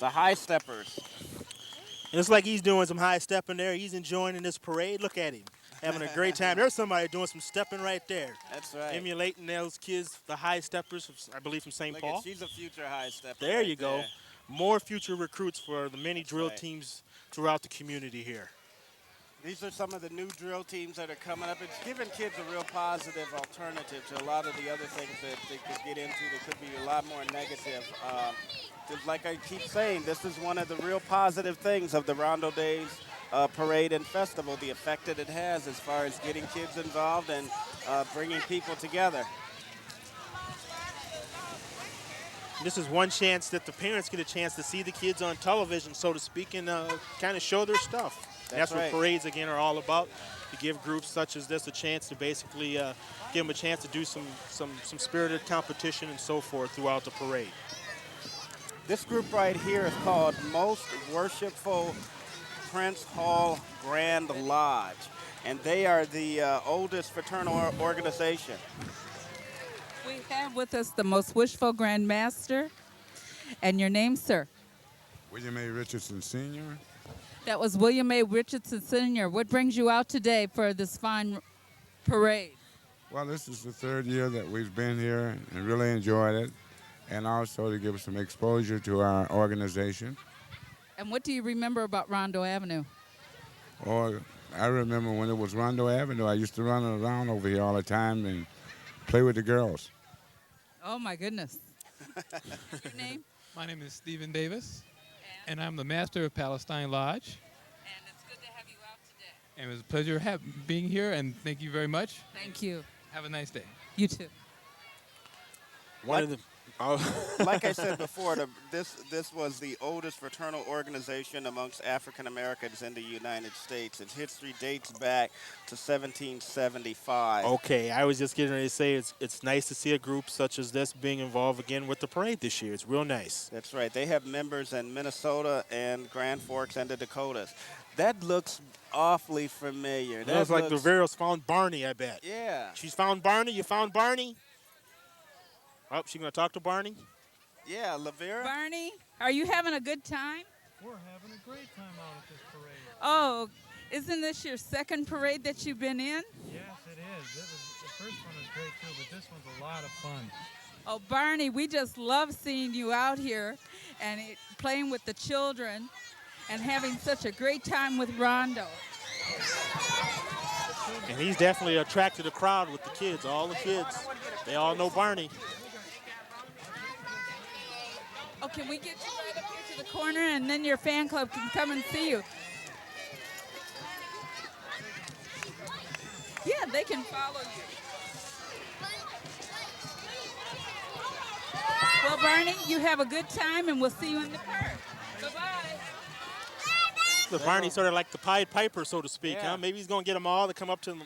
The High Steppers. It's like he's doing some high stepping there. He's enjoying this parade. Look at him, having a great time. There's somebody doing some stepping right there. That's right. Emulating those kids, the high steppers, I believe, from St. Paul. She's a future high stepper. There right you go. there. More future recruits for the many drill teams throughout the community here. These are some of the new drill teams that are coming up. It's giving kids a real positive alternative to a lot of the other things that they could get into that could be a lot more negative. Just like I keep saying, this is one of the real positive things of the Rondo Days parade and festival, the effect that it has as far as getting kids involved and bringing people together. This is one chance that the parents get a chance to see the kids on television, so to speak, and kind of show their stuff. That's right. what parades, again, are all about, to give groups such as this a chance to basically give them a chance to do some spirited competition and so forth throughout the parade. This group right here is called Most Worshipful Prince Hall Grand Lodge, and they are the oldest fraternal organization. We have with us the Most Worshipful Grand Master. And your name, sir? Willie Mae Richardson Sr. That was Willie Mae Richardson Sr. What brings you out today for this fine parade? Well, this is the third year that we've been here and really enjoyed it, and also to give some exposure to our organization. And what do you remember about Rondo Avenue? Or I remember when it was Rondo Avenue, I used to run around over here all the time and play with the girls. Oh, my goodness. Your name? My name is Stephen Davis, and I'm the master of Palestine Lodge. And it's good to have you out today. And it was a pleasure being here, and thank you very much. Thank you. Have a nice day. You too. Like I said before, this was the oldest fraternal organization amongst African Americans in the United States. Its history dates back to 1775. Okay, I was just getting ready to say it's nice to see a group such as this being involved again with the parade this year. It's real nice. That's right. They have members in Minnesota and Grand Forks and the Dakotas. That looks awfully familiar. That looks like LaVera's found Barney, I bet. Yeah. She's found Barney? You found Barney? Oh, she going to talk to Barney? Yeah, LaVera. Barney, are you having a good time? We're having a great time out at this parade. Oh, isn't this your second parade that you've been in? Yes, it is. The first one was great too, but this one's a lot of fun. Oh, Barney, we just love seeing you out here and playing with the children and having such a great time with Rondo. And he's definitely attracted a crowd with the kids, all the kids. They all know Barney. Oh, can we get you right up here to the corner and then your fan club can come and see you? Yeah, they can follow you. Well, Barney, you have a good time and we'll see you in the park. Bye-bye. So Barney's sort of like the Pied Piper, so to speak, Yeah. huh? Maybe he's going to get them all to come up to him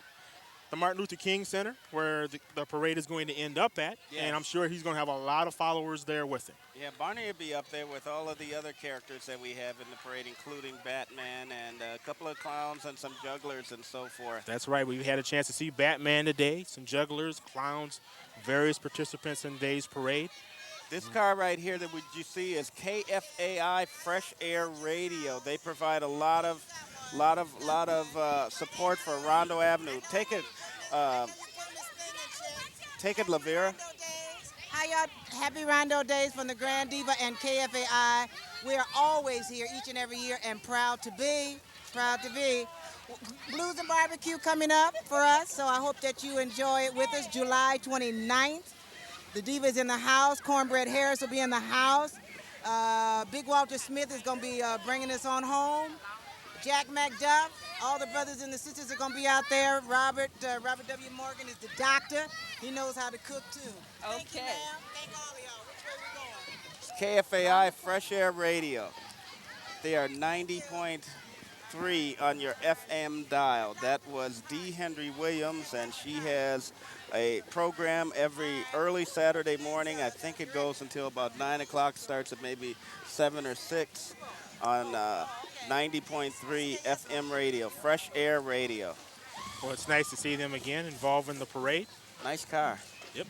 the Martin Luther King Center, where the parade is going to end up at, and I'm sure he's going to have a lot of followers there with him. Yeah, Barney will be up there with all of the other characters that we have in the parade, including Batman and a couple of clowns and some jugglers and so forth. That's right. We had a chance to see Batman today, some jugglers, clowns, various participants in today's parade. This car right here that you see is KFAI Fresh Air Radio. They provide a lot of support for Rondo Avenue. Take it, LaVera. Hi, y'all. Happy Rondo Days from the Grand Diva and KFAI. We are always here each and every year and proud to be. Blues and Barbecue coming up for us, so I hope that you enjoy it with us. July 29th. The Diva is in the house. Cornbread Harris will be in the house. Big Walter Smith is going to be bringing us on home. Jack McDuff, all the brothers and the sisters are going to be out there. Robert W. Morgan is the doctor. He knows how to cook, too. Okay. Thank you, ma'am. Thank all of y'all. Which way we going? KFAI Fresh Air Radio. They are 90.3 on your FM dial. That was D. Henry Williams, and she has a program every early Saturday morning. I think it goes until about 9 o'clock, starts at maybe 7 or 6 on 90.3 FM radio, Fresh Air Radio. Well, it's nice to see them again involved in the parade. Nice car. Yep.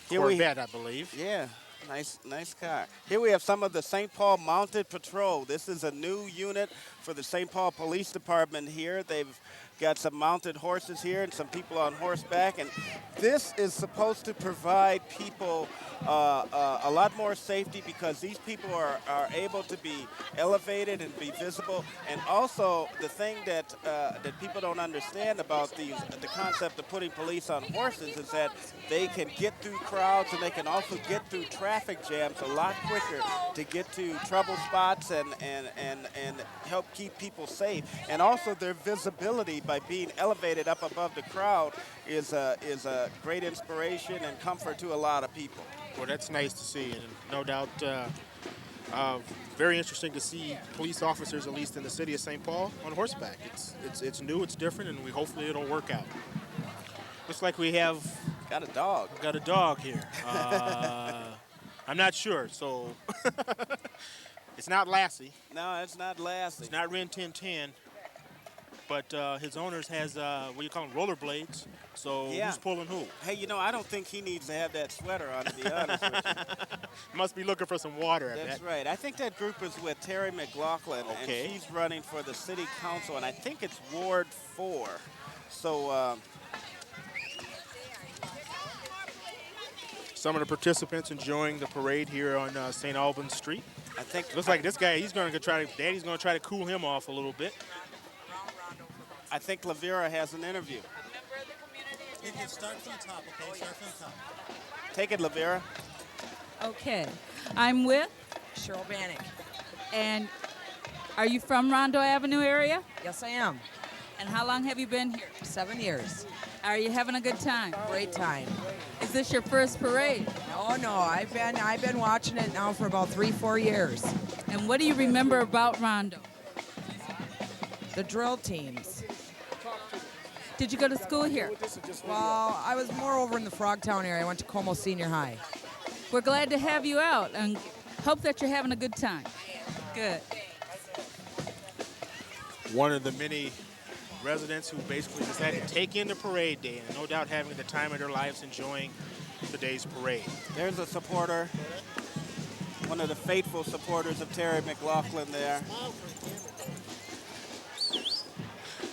Corvette, I believe. Yeah, nice car. Here we have some of the St. Paul Mounted Patrol. This is a new unit for the St. Paul Police Department here. They've got some mounted horses here and some people on horseback, and this is supposed to provide people a lot more safety because these people are able to be elevated and be visible. And also the thing that people don't understand about the concept of putting police on horses is that they can get through crowds and they can also get through traffic jams a lot quicker to get to trouble spots and help keep people safe. And also their visibility by being elevated up above the crowd is a great inspiration and comfort to a lot of people. Well, that's nice to see, and no doubt very interesting to see police officers, at least in the city of St. Paul, on horseback. It's new, it's different, and hopefully it'll work out. Looks like we have got a dog. Got a dog here. I'm not sure, so it's not Lassie. No, it's not Lassie. It's not Ren 1010. But his owners has, what do you call them, rollerblades. So yeah. Who's pulling who? Hey, I don't think he needs to have that sweater on, to be honest with you. Must be looking for some water. That's right. I think that group is with Terry McLaughlin, okay. And she's running for the city council, and I think it's Ward 4. So some of the participants enjoying the parade here on St. Albans Street. I think looks like this guy. Daddy's going to try to cool him off a little bit. I think LaVera has an interview. It starts from the top, okay? Start from the top. Take it, LaVera. Okay. I'm with Cheryl Bannock. And are you from Rondo Avenue area? Yes, I am. And how long have you been here? 7 years. Are you having a good time? Great time. Is this your first parade? No. I've been watching it now for about 3-4 years. And what do you remember about Rondo? The drill teams. Did you go to school here? Well, I was more over in the Frogtown area. I went to Como Senior High. We're glad to have you out and hope that you're having a good time. Good. One of the many residents who basically decided to take in the parade day and no doubt having the time of their lives enjoying today's parade. There's a supporter, one of the faithful supporters of Terry McLaughlin there.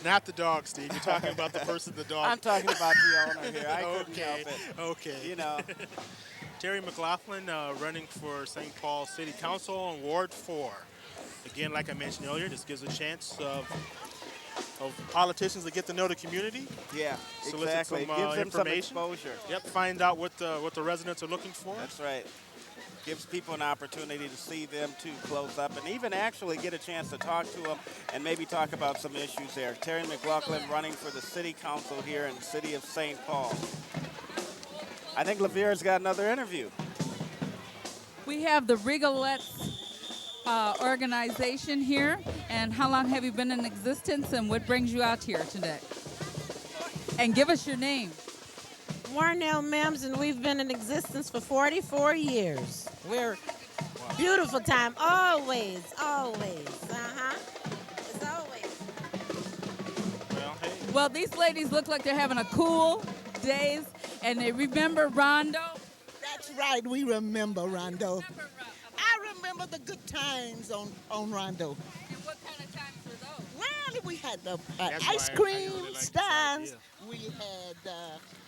Not the dog, Steve. You're talking about the person, the dog. I'm talking about the owner here. I couldn't help it. Okay. Terry McLaughlin running for St. Paul City Council on Ward 4. Again, like I mentioned earlier, this gives a chance of politicians to get to know the community. Yeah, solicit exactly. Some, gives them some information. exposure. Yep, find out what the residents are looking for. That's right. Gives people an opportunity to see them too close up and even actually get a chance to talk to them and maybe talk about some issues there. Terry McLaughlin running for the city council here in the city of St. Paul. I think LaVera's got another interview. We have the Regalettes organization here. And how long have you been in existence and what brings you out here today? And give us your name. Warnell Mims, and we've been in existence for 44 years. We're beautiful time, always, always. It's always. Well, these ladies look like they're having a cool days, and they remember Rondo. That's right, we remember Rondo. I remember the good times on Rondo. And what kind of times were those? Well, we had the That's ice why I cream really like this stands. idea. We had.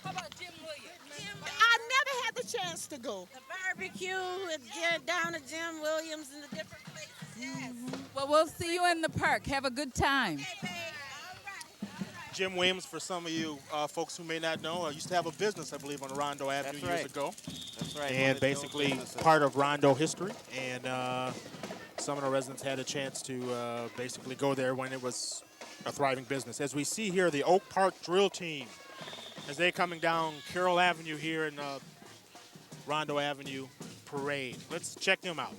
How about Jim Williams? I never had the chance to go. The barbecue down at Jim Williams and the different places. Yes. Well, we'll see you in the park. Have a good time. Jim Williams, for some of you folks who may not know, used to have a business, I believe, on Rondo Avenue years ago. That's right. And basically part of Rondo history. And some of the residents had a chance to basically go there when it was a thriving business. As we see here, the Oak Park Drill Team, as they're coming down Carroll Avenue here in Rondo Avenue Parade. Let's check them out.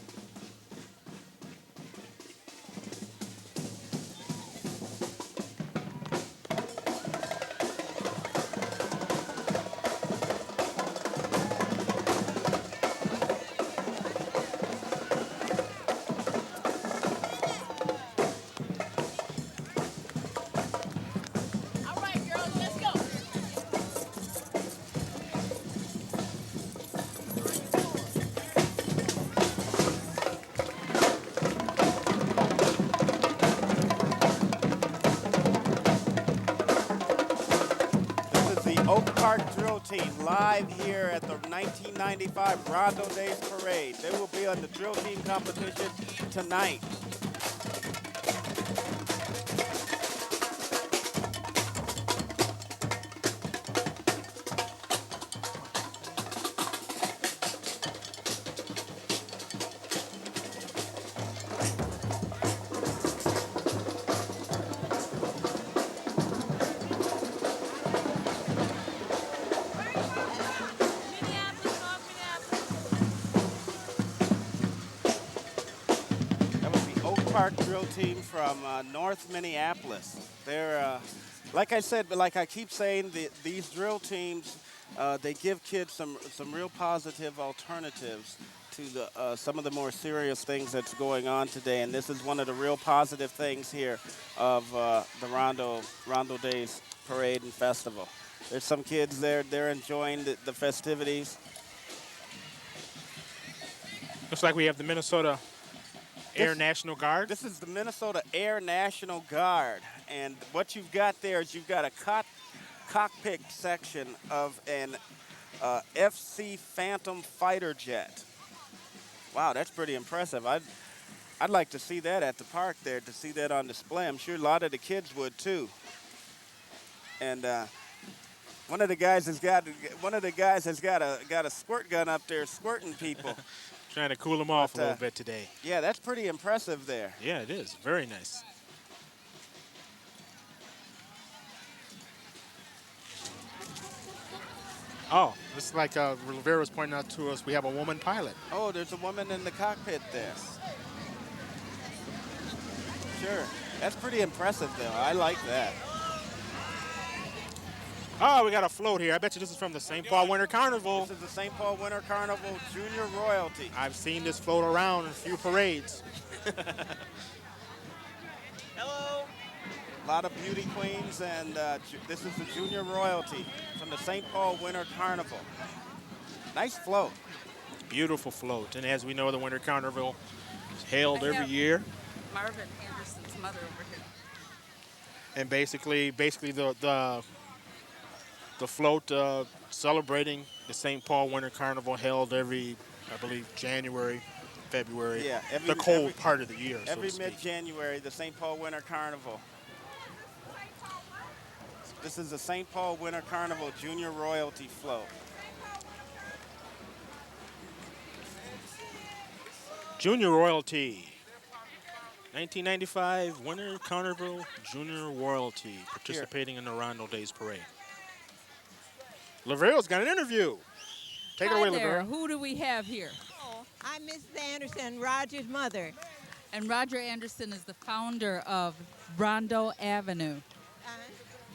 Team live here at the 1995 Rondo Days Parade. They will be on the drill team competition tonight. Drill team from North Minneapolis. They're, like I said, but like I keep saying, these drill teams, they give kids some real positive alternatives to the some of the more serious things that's going on today. And this is one of the real positive things here of the Rondo Days Parade and Festival. There's some kids there, they're enjoying the festivities. Looks like we have the Minnesota Air National Guard. This is the Minnesota Air National Guard. And what you've got there is you've got a cockpit section of an FC Phantom fighter jet. Wow, that's pretty impressive. I'd like to see that at the park there, to see that on display. I'm sure a lot of the kids would too. And one of the guys has got a squirt gun up there squirting people. Trying to cool them off a little bit today. Yeah, that's pretty impressive there. Yeah, it is. Very nice. Oh, just like LaVera was pointing out to us, we have a woman pilot. Oh, there's a woman in the cockpit there. Sure. That's pretty impressive, though. I like that. Oh, we got a float here. I bet you this is from the St. Paul Winter Carnival. This is the St. Paul Winter Carnival Junior Royalty. I've seen this float around in a few parades. Hello. A lot of beauty queens, and this is the Junior Royalty from the St. Paul Winter Carnival. Nice float. Beautiful float. And as we know, the Winter Carnival is held every year. Marvin Anderson's mother over here. And basically the float celebrating the St. Paul Winter Carnival held every, I believe, January, February, yeah, the cold part of the year. Every so mid-January, the St. Paul Winter Carnival. This is the St. Paul Winter Carnival Junior Royalty float. Junior Royalty. 1995 Winter Carnival Junior Royalty, participating in the Rondo Days Parade. LaVera's got an interview. Take it away, LaVera. Who do we have here? I'm Mrs. Anderson, Roger's mother. And Roger Anderson is the founder of Rondo Avenue. Can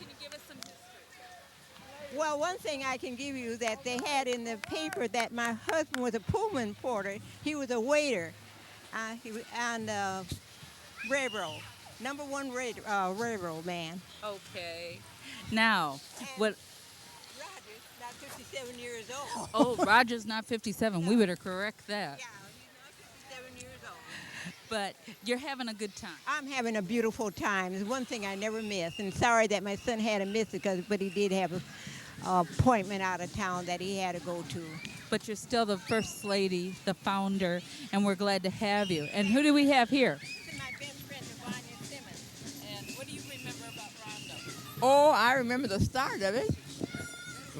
you give us some history? Well, one thing I can give you that they had in the paper that my husband was a Pullman porter. He was a waiter. He was on the railroad, #1 railroad man. Okay. Now, what? Roger's not 57 years old. Oh, Roger's not 57. We better correct that. Yeah, he's not 57 years old. But you're having a good time. I'm having a beautiful time. It's one thing I never miss. And sorry that my son had to miss it, but he did have a appointment out of town that he had to go to. But you're still the first lady, the founder, and we're glad to have you. And who do we have here? This is my best friend, DaVanya Simmons. And what do you remember about Rondo? Oh, I remember the start of it,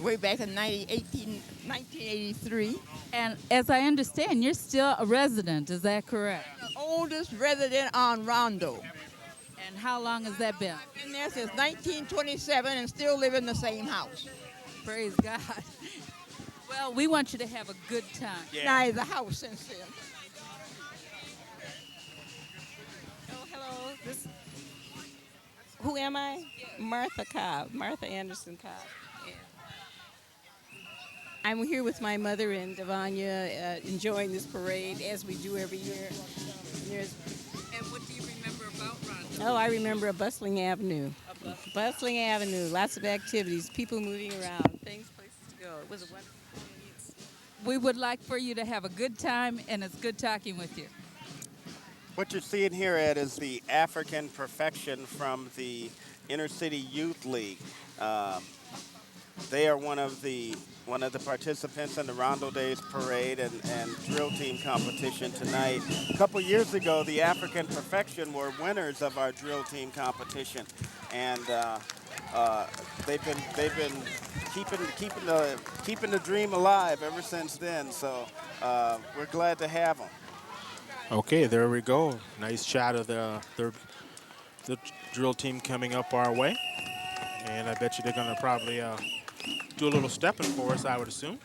way back in 1983. And as I understand, you're still a resident, is that correct? The oldest resident on Rondo. And how long has that been? I've been there since 1927 and still live in the same house. Praise God. Well, we want you to have a good time. Yeah. Now the house since then. Oh, hello. Who am I? Martha Cobb, Martha Anderson Cobb. Yeah. I'm here with my mother and DaVanya enjoying this parade as we do every year. And what do you remember about Rondo? Oh, I remember a bustling avenue. Bustling avenue, lots of activities, people moving around, things, places to go. It was a wonderful experience. We would like for you to have a good time, and it's good talking with you. What you're seeing here, Ed, is the African Perfection from the Inner City Youth League. They are one of the participants in the Rondo Days parade and drill team competition tonight. A couple years ago, the African Perfection were winners of our drill team competition, and they've been keeping the dream alive ever since then. So we're glad to have them. Okay, there we go. Nice shot of the drill team coming up our way, and I bet you they're going to probably do a little stepping for us, I would assume.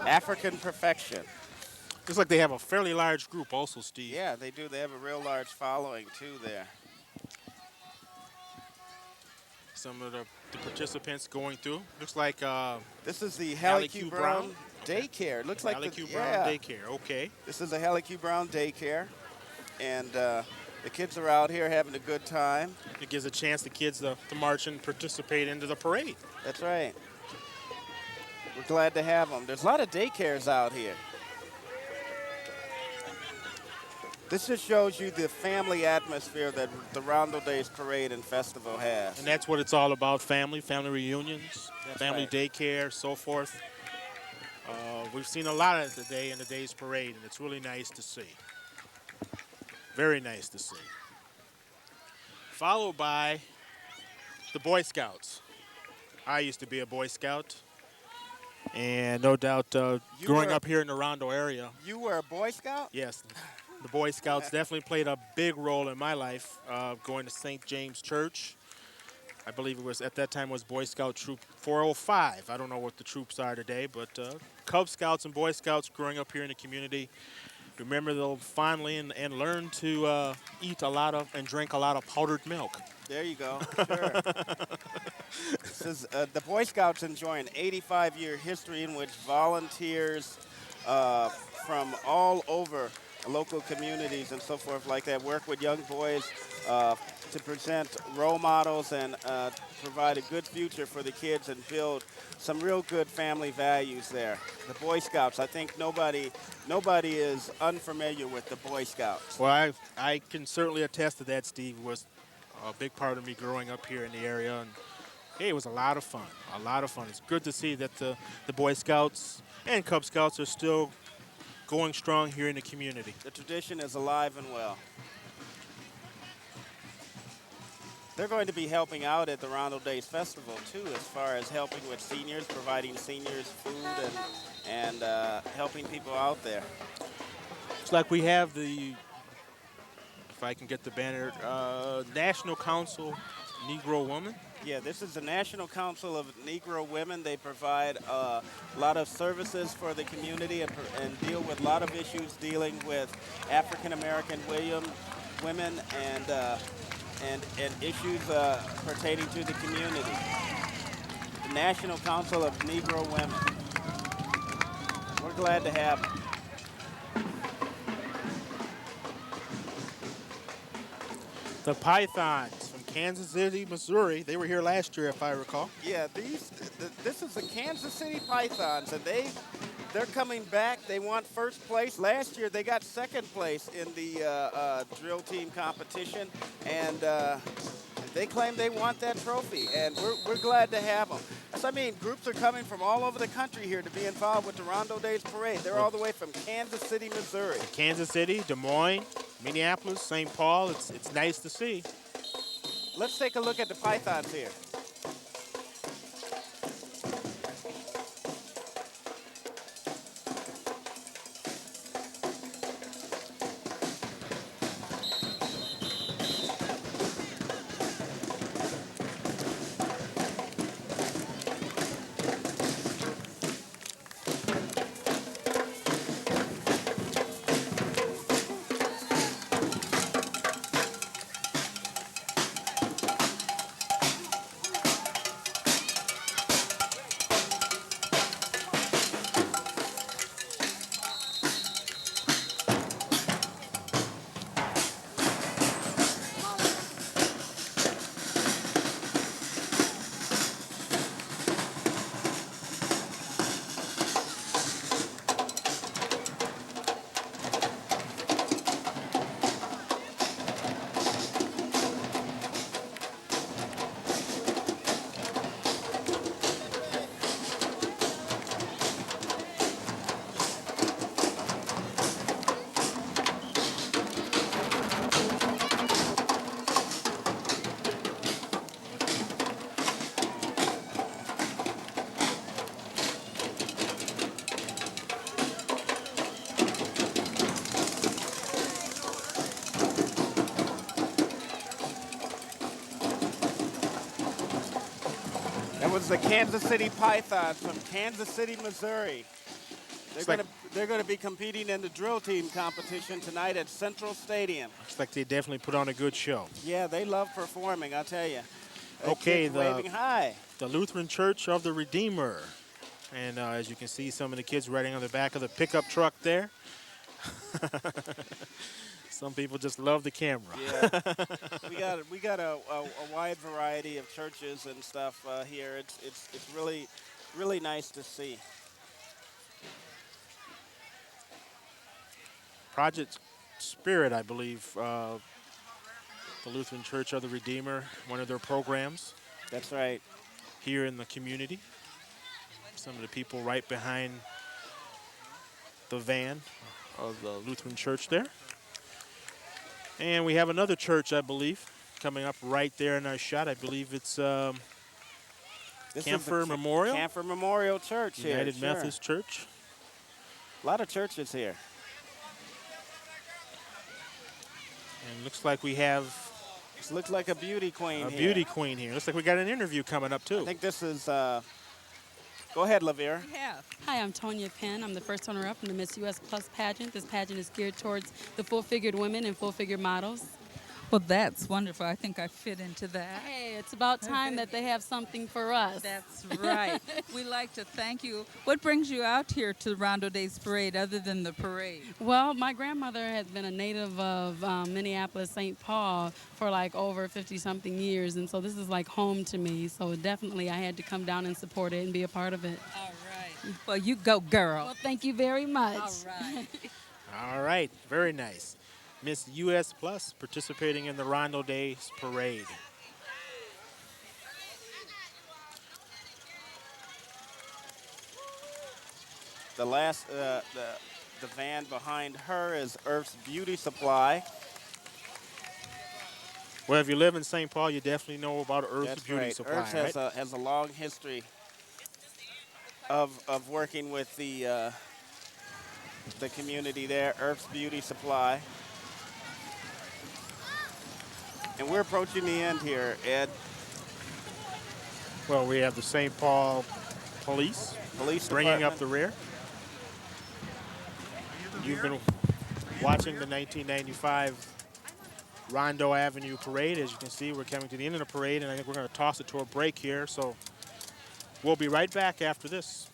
African Perfection. Looks like they have a fairly large group also, Steve. Yeah, they do. They have a real large following, too, there. Some of the participants going through. Looks like this is the Hallie Q. Brown Daycare. Looks like Hallie Q. Brown Daycare, okay. This is the Hallie Q. Brown Daycare. And the kids are out here having a good time. It gives a chance the kids to march and participate into the parade. That's right. We're glad to have them. There's a lot of daycares out here. This just shows you the family atmosphere that the Rondo Days Parade and Festival has. And that's what it's all about, family reunions, that's family right. daycare, so forth. We've seen a lot of it today in the Days Parade, and it's really nice to see. Very nice to see. Followed by the Boy Scouts. I used to be a Boy Scout. And no doubt, growing up here in the Rondo area. You were a Boy Scout? Yes. The Boy Scouts definitely played a big role in my life, going to St. James Church. I believe it was, at that time, was Boy Scout Troop 405. I don't know what the troops are today, but Cub Scouts and Boy Scouts growing up here in the community. Remember them fondly and learn to eat a lot of and drink a lot of powdered milk. There you go. Sure. This is the Boy Scouts enjoy an 85-year history in which volunteers from all over local communities and so forth like that work with young boys to present role models and provide a good future for the kids and build some real good family values there. The Boy Scouts, I think nobody is unfamiliar with the Boy Scouts. Well, I can certainly attest to that, Steve. It was a big part of me growing up here in the area. And hey, it was a lot of fun, a lot of fun. It's good to see that the Boy Scouts and Cub Scouts are still going strong here in the community. The tradition is alive and well. they're going to be helping out at the Rondo Days Festival too, as far as helping with seniors, providing seniors food and helping people out there. Looks like we have the, if I can get the banner, National Council Negro Woman. Yeah, this is the National Council of Negro Women. They provide a lot of services for the community and deal with a lot of issues dealing with African American women and issues pertaining to the community. The National Council of Negro Women. We're glad to have them. The Pythons from Kansas City, Missouri. They were here last year, if I recall. Yeah, this is the Kansas City Pythons, and they're coming back. They want first place. Last year, they got second place in the drill team competition, and they claim they want that trophy, and we're glad to have them. So, I mean, groups are coming from all over the country here to be involved with the Rondo Days Parade. They're all the way from Kansas City, Missouri. Kansas City, Des Moines, Minneapolis, St. Paul. It's nice to see. Let's take a look at the Pythons here. That was the Kansas City Pythons from Kansas City, Missouri. They're going to be competing in the drill team competition tonight at Central Stadium. Looks like they definitely put on a good show. Yeah, they love performing, I'll tell you. Okay, waving high. The Lutheran Church of the Redeemer. And as you can see, some of the kids riding on the back of the pickup truck there. Some people just love the camera. Yeah, we got a wide variety of churches and stuff here. It's really nice to see. Project Spirit, I believe, the Lutheran Church of the Redeemer, one of their programs. That's right. Here in the community. Some of the people right behind the van of the Lutheran Church there. And we have another church, I believe, coming up right there in our shot. I believe it's Camphor Memorial. Camphor Memorial Church here. United Methodist Church. A lot of churches here. And looks like we have... This looks like a beauty queen here. A beauty queen here. Looks like we got an interview coming up, too. I think this is... Go ahead, LaVera. Hi, I'm Tonya Penn. I'm the first runner-up in the Miss US Plus pageant. This pageant is geared towards the full-figured women and full-figured models. Well, that's wonderful. I think I fit into that. Hey, it's about time that they have something for us. That's right. We'd like to thank you. What brings you out here to the Rondo Days Parade other than the parade? Well, my grandmother has been a native of Minneapolis, St. Paul for like over 50-something years, and so this is like home to me. So definitely I had to come down and support it and be a part of it. All right. Well, you go, girl. Well, thank you very much. All right. All right. Very nice. Miss US Plus participating in the Rondo Days Parade. The last, the van behind her is Earth's Beauty Supply. Well, if you live in St. Paul, you definitely know about Earth's That's Beauty right. Supply, Earth right? has a long history of working with the community there, Earth's Beauty Supply. And we're approaching the end here, Ed. Well, we have the St. Paul Police bringing up the rear. You've been watching the 1995 Rondo Avenue Parade. As you can see, we're coming to the end of the parade, and I think we're going to toss it to a break here. So we'll be right back after this.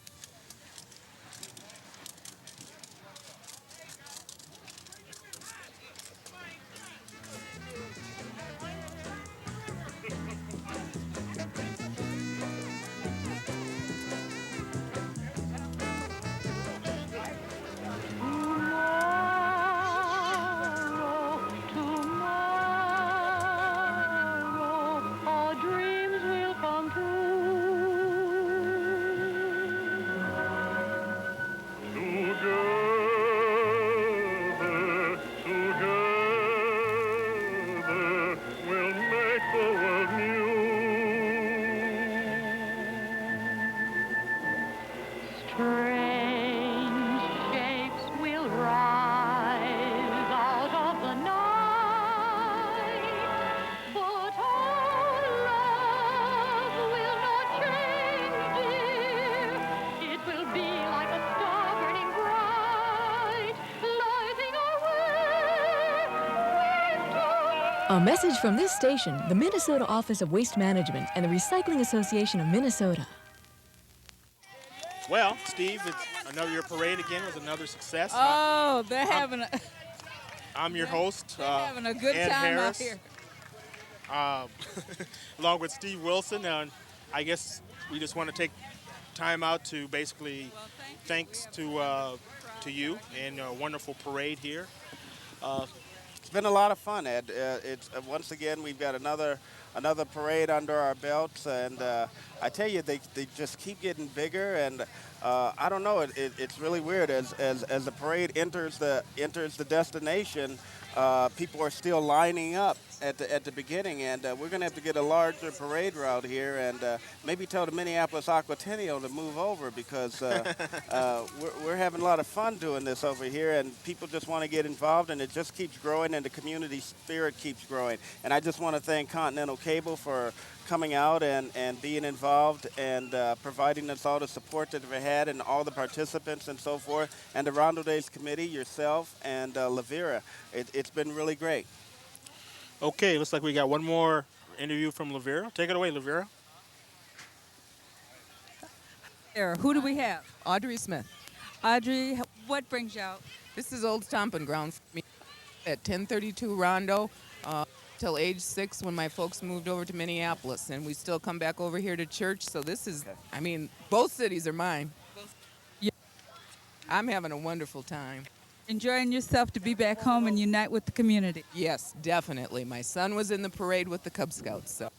A message from this station, the Minnesota Office of Waste Management and the Recycling Association of Minnesota. Well, Steve, it's another year parade again with another success. Oh, they're having a... I'm your host, They're having a good Ed time Harris, out here. along with Steve Wilson. And I guess we just want to take time out to basically thanks to you and a wonderful parade here. It's been a lot of fun, Ed. It's once again we've got another parade under our belts, and I tell you, they just keep getting bigger. And I don't know, it's really weird as the parade enters the destination. People are still lining up at the beginning, and we're going to have to get a larger parade route here, and maybe tell the Minneapolis Aquatennial to move over, because we're having a lot of fun doing this over here, and people just want to get involved, and it just keeps growing, and the community spirit keeps growing. And I just want to thank Continental Cable for coming out and being involved and providing us all the support that we've had, and all the participants and so forth, and the Rondo Days Committee, yourself, and LaVera. It's been really great. Okay, looks like we got one more interview from LaVera. Take it away, LaVera. Who do we have? Audrey Smith. Audrey, what brings you out? This is old stomping ground for me at 1032 Rondo till age 6 when my folks moved over to Minneapolis, and we still come back over here to church. So this is, I mean, both cities are mine. Yeah. I'm having a wonderful time. Enjoying yourself to be back home and unite with the community. Yes, definitely. My son was in the parade with the Cub Scouts, so.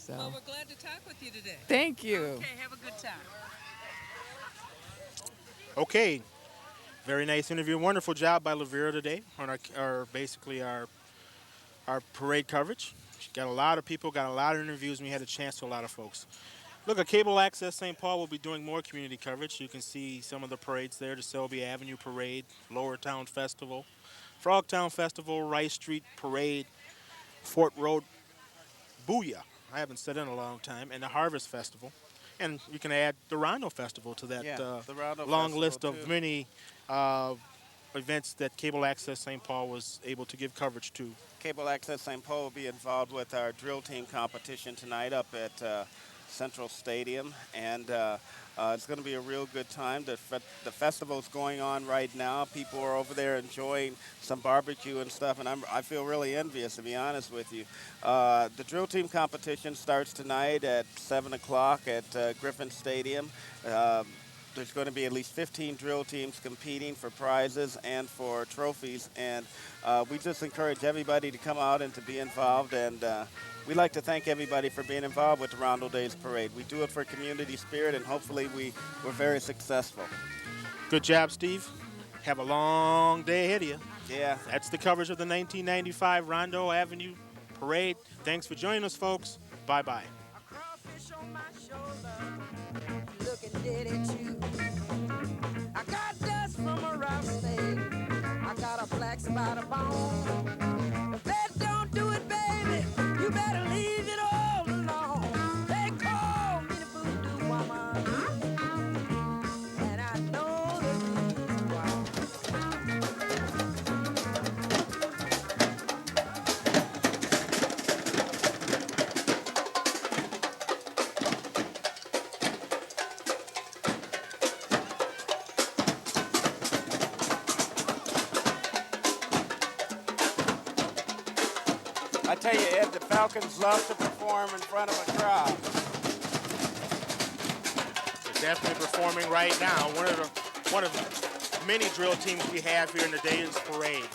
Well, we're glad to talk with you today. Thank you. Okay, have a good time. Okay, very nice interview. Wonderful job by LaVera today on our parade coverage. She got a lot of people, got a lot of interviews, and we had a chance to a lot of folks. Look, at Cable Access St. Paul will be doing more community coverage. You can see some of the parades there, the Selby Avenue Parade, Lower Town Festival, Frogtown Festival, Rice Street Parade, Fort Road Booyah. I haven't said it in a long time, and the Harvest Festival. And you can add the Rondo Festival to that the Rondo long Festival list of too. many events that Cable Access St. Paul was able to give coverage to. Cable Access St. Paul will be involved with our drill team competition tonight up at Central Stadium, and it's going to be a real good time. The festival's going on right now. People are over there enjoying some barbecue and stuff, and I feel really envious, to be honest with you. The drill team competition starts tonight at 7 o'clock at Griffin Stadium. There's going to be at least 15 drill teams competing for prizes and for trophies, and we just encourage everybody to come out and to be involved, and we'd like to thank everybody for being involved with the Rondo Days Parade. We do it for community spirit, and hopefully we're very successful. Good job, Steve. Have a long day ahead of you. Yeah. That's the coverage of the 1995 Rondo Avenue Parade. Thanks for joining us, folks. Bye-bye. Looking dead at you. I got dust from a rattlesnake. I got a black spot of bone. If that don't do it, baby, you better leave it all alone. They call me the voodoo woman, and I know the reason why. I tell you, Ed, the Falcons love to perform in front of a crowd. They're definitely performing right now. One of the many drill teams we have here in the Days Parade.